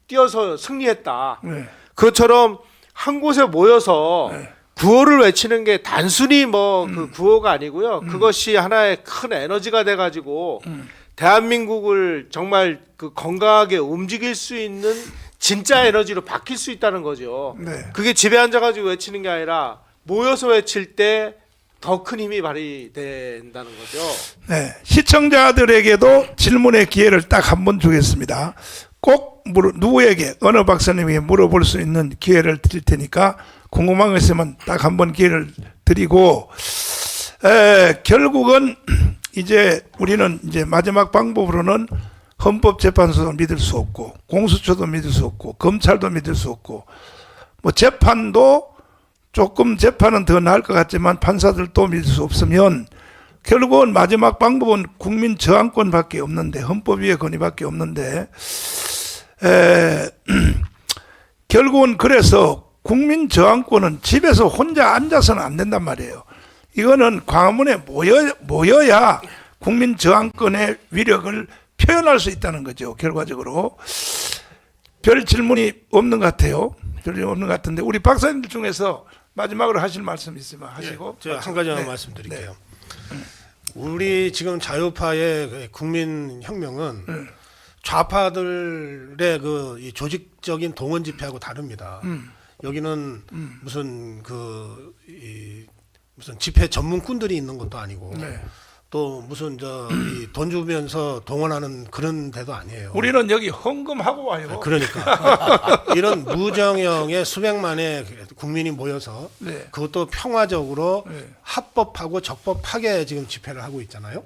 뛰어서 승리했다. 네. 그것처럼 한 곳에 모여서 구호를 외치는 게 단순히 뭐 그 구호가 아니고요. 그것이 하나의 큰 에너지가 돼 가지고 대한민국을 정말 그 건강하게 움직일 수 있는 진짜 에너지로 바뀔 수 있다는 거죠. 네. 그게 집에 앉아가지고 외치는 게 아니라 모여서 외칠 때 더 큰 힘이 발휘된다는 거죠. 네. 시청자들에게도 질문의 기회를 딱 한 번 주겠습니다. 꼭 누구에게 어느 박사님에게 물어볼 수 있는 기회를 드릴 테니까 궁금한 거 있으면 딱 한 번 기회를 드리고 결국은 이제 우리는 이제 마지막 방법으로는 헌법재판소도 믿을 수 없고 공수처도 믿을 수 없고 검찰도 믿을 수 없고 뭐 재판도 조금 재판은 더 나을 것 같지만 판사들도 믿을 수 없으면 결국은 마지막 방법은 국민 저항권밖에 없는데 헌법위의 건의밖에 없는데 결국은 그래서 국민 저항권은 집에서 혼자 앉아서는 안 된단 말이에요. 이거는 광화문에 모여야 국민 저항권의 위력을 표현할 수 있다는 거죠. 결과적으로 별 질문이 없는 것 같아요. 별이 없는 것 같은데 우리 박사님들 중에서 마지막으로 하실 말씀 있으면 하시고. 제가 한 가지만 네. 말씀드릴게요. 우리 지금 자유파의 국민혁명은 좌파들의 이 조직적인 동원 집회하고 다릅니다. 여기는 무슨 무슨 집회 전문꾼들이 있는 것도 아니고 네. 또 무슨 돈 주면서 동원하는 그런 데도 아니에요. 우리는 여기 헌금하고 와요. 그러니까 이런 무정형의 수백만의 국민이 모여서 네. 그것도 평화적으로 네. 합법하고 적법하게 지금 집회를 하고 있잖아요.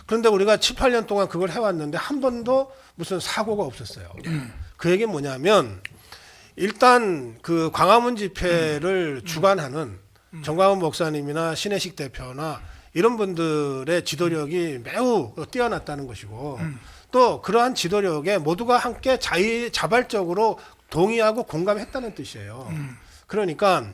그런데 우리가 7, 8년 동안 그걸 해왔는데 한 번도 무슨 사고가 없었어요. 그 얘기는 뭐냐면 일단 그 광화문 집회를 주관하는 정광훈 목사님이나 신혜식 대표나 이런 분들의 지도력이 매우 뛰어났다는 것이고 또 그러한 지도력에 모두가 함께 자발적으로 동의하고 공감했다는 뜻이에요. 그러니까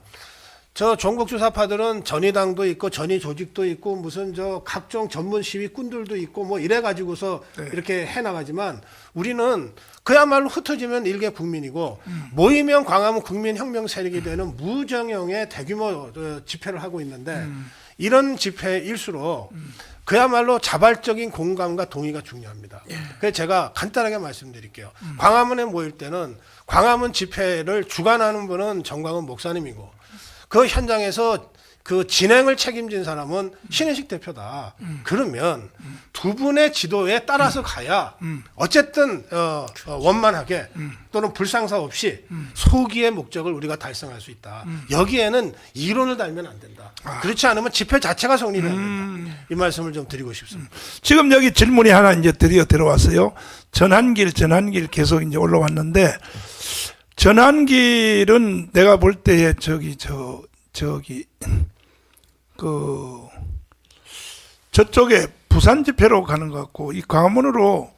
저 종북주사파들은 전의당도 있고 전의 조직도 있고 무슨 각종 전문 시위꾼들도 있고 뭐 이래 가지고서 이렇게 해나가지만 우리는 그야말로 흩어지면 일개 국민이고 모이면 광화문 국민혁명 세력이 되는 무정형의 대규모 집회를 하고 있는데 이런 집회일수록 그야말로 자발적인 공감과 동의가 중요합니다. 그래서 제가 간단하게 말씀드릴게요. 광화문에 모일 때는 광화문 집회를 주관하는 분은 정광훈 목사님이고 그 현장에서 그 진행을 책임진 사람은 신혜식 대표다. 그러면 두 분의 지도에 따라서 가야 어쨌든 원만하게 또는 불상사 없이 소기의 목적을 우리가 달성할 수 있다. 여기에는 이론을 달면 안 된다. 그렇지 않으면 집회 자체가 성립이 안 된다. 이 말씀을 좀 드리고 싶습니다. 지금 여기 질문이 하나 이제 드디어 들어왔어요. 전환길 계속 이제 올라왔는데 전환길은 내가 볼 때에 저쪽에 부산 집회로 가는 것 같고 이 광화문으로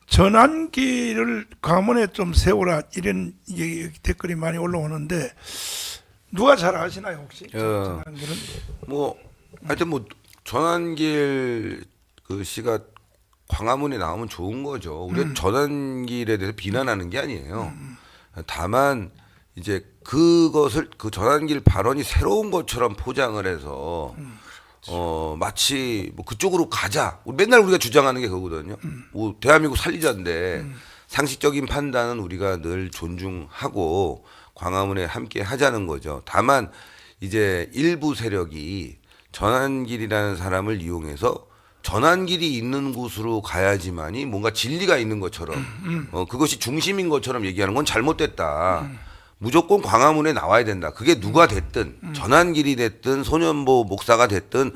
전환길을 광화문에 좀 세우라 이런 댓글이 많이 올라오는데 누가 잘 아시나요 혹시? 전환길은? 하여튼 전환길 그 씨가 광화문에 나오면 좋은 거죠. 우리가 전환길에 대해서 비난하는 게 아니에요. 다만 이제 그것을 그 전환길 발언이 새로운 것처럼 포장을 해서 마치 그쪽으로 가자. 맨날 우리가 주장하는 게 그거거든요. 대한민국 살리자인데 상식적인 판단은 우리가 늘 존중하고 광화문에 함께 하자는 거죠. 다만 이제 일부 세력이 전환길이라는 사람을 이용해서 전환길이 있는 곳으로 가야지만이 뭔가 진리가 있는 것처럼 그것이 중심인 것처럼 얘기하는 건 잘못됐다. 무조건 광화문에 나와야 된다. 그게 누가 됐든 전환길이 됐든 소년보 목사가 됐든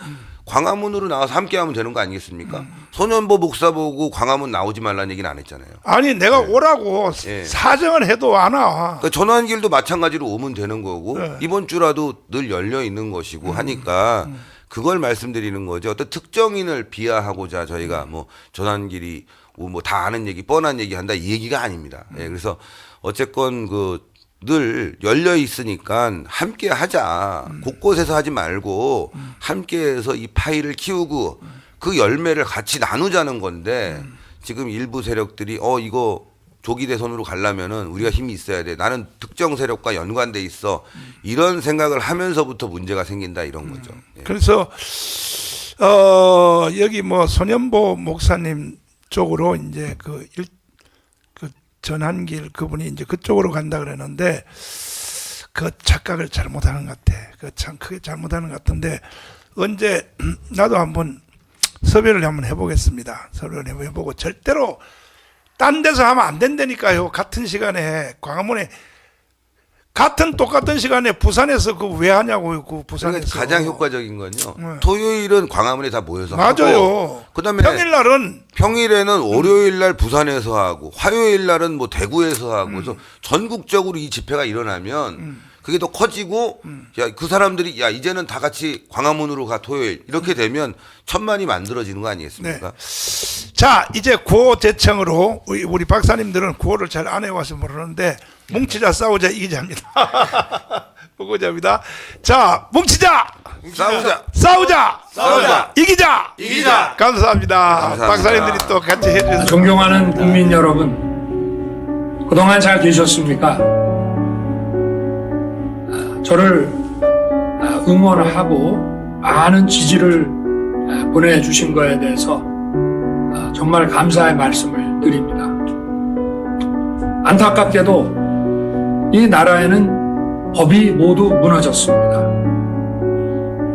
광화문으로 나와서 함께하면 되는 거 아니겠습니까? 소년보 목사 보고 광화문 나오지 말라는 얘기는 안 했잖아요. 아니 내가 오라고 사정을 해도 안 와. 그러니까 전환길도 마찬가지로 오면 되는 거고 이번 주라도 늘 열려 있는 것이고 하니까 그걸 말씀드리는 거죠. 어떤 특정인을 비하하고자 저희가 전환길이 다 아는 얘기, 뻔한 얘기 한다 이 얘기가 아닙니다. 그래서 어쨌건 늘 열려 있으니까 함께 하자. 곳곳에서 하지 말고 함께해서 이 파일을 키우고 그 열매를 같이 나누자는 건데 지금 일부 세력들이 이거 조기 대선으로 가려면은 우리가 힘이 있어야 돼. 나는 특정 세력과 연관돼 있어. 이런 생각을 하면서부터 문제가 생긴다 이런 거죠. 그래서 여기 소년보 목사님 쪽으로 이제 그 전환길 그분이 이제 그쪽으로 간다 그랬는데 그 착각을 잘못하는 것 같아. 그 참 크게 잘못하는 것 같은데 언제 나도 한번 섭외를 한번 해보겠습니다. 섭외를 해보고 절대로 딴 데서 하면 안 된다니까요. 같은 시간에 광화문에 똑같은 시간에 부산에서 왜 하냐고요. 그 부산에서 그러니까 가장 효과적인 건요. 토요일은 광화문에 다 모여서 맞아요. 하고 그다음에 평일에는 월요일날 부산에서 하고 화요일날은 대구에서 하고 그래서 전국적으로 이 집회가 일어나면 그게 더 커지고 야, 그 사람들이 야 이제는 다 같이 광화문으로 가 토요일 이렇게 되면 천만이 만들어지는 거 아니겠습니까? 자, 이제 구호 제청으로 우리 박사님들은 구호를 잘 안 해와서 모르는데 뭉치자 싸우자 이기자입니다. 그거자입니다. 자, 뭉치자 싸우자 이기자. 감사합니다. 박사님들이 또 같이 해주셔서 존경하는 국민 여러분, 그동안 잘 계셨습니까? 저를 응원하고 많은 지지를 보내주신 거에 대해서 정말 감사의 말씀을 드립니다. 안타깝게도 이 나라에는 법이 모두 무너졌습니다.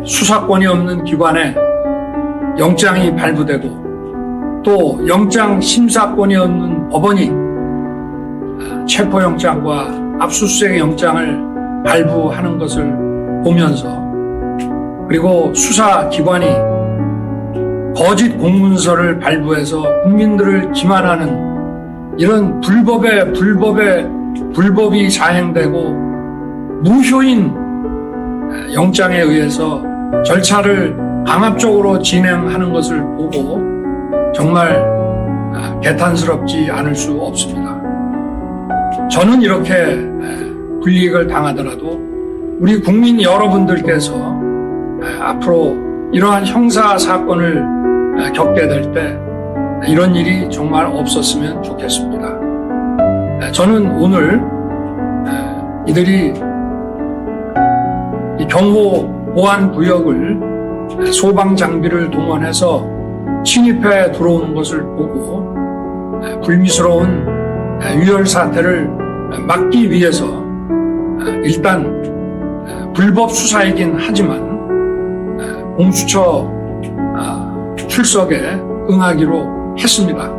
수사권이 없는 기관에 영장이 발부되고 또 영장 심사권이 없는 법원이 체포영장과 압수수색 영장을 발부하는 것을 보면서 그리고 수사기관이 거짓 공문서를 발부해서 국민들을 기만하는 이런 불법이 자행되고 무효인 영장에 의해서 절차를 강압적으로 진행하는 것을 보고 정말 개탄스럽지 않을 수 없습니다. 저는 이렇게 불이익을 당하더라도 우리 국민 여러분들께서 앞으로 이러한 형사 사건을 겪게 될 때 이런 일이 정말 없었으면 좋겠습니다. 저는 오늘 이들이 이 경호 보안 구역을 소방 장비를 동원해서 침입해 들어오는 것을 보고 불미스러운 유혈 사태를 막기 위해서 일단 불법 수사이긴 하지만 공수처 출석에 응하기로 했습니다.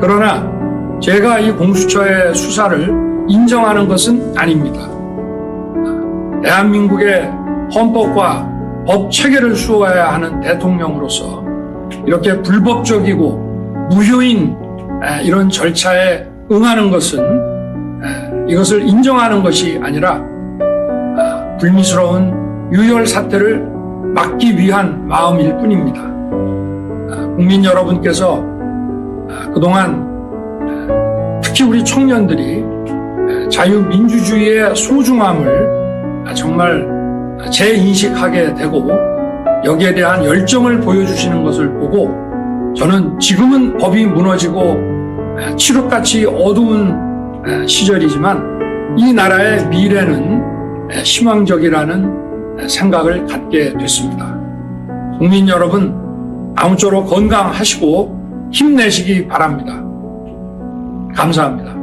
그러나 제가 이 공수처의 수사를 인정하는 것은 아닙니다. 대한민국의 헌법과 법 체계를 수호해야 하는 대통령으로서 이렇게 불법적이고 무효인 이런 절차에 응하는 것은 이것을 인정하는 것이 아니라 불미스러운 유혈 사태를 막기 위한 마음일 뿐입니다. 국민 여러분께서 그동안 특히 우리 청년들이 자유민주주의의 소중함을 정말 재인식하게 되고 여기에 대한 열정을 보여주시는 것을 보고 저는 지금은 법이 무너지고 칠흑같이 어두운 시절이지만 이 나라의 미래는 희망적이라는 생각을 갖게 됐습니다. 국민 여러분, 아무쪼록 건강하시고 힘내시기 바랍니다. 감사합니다.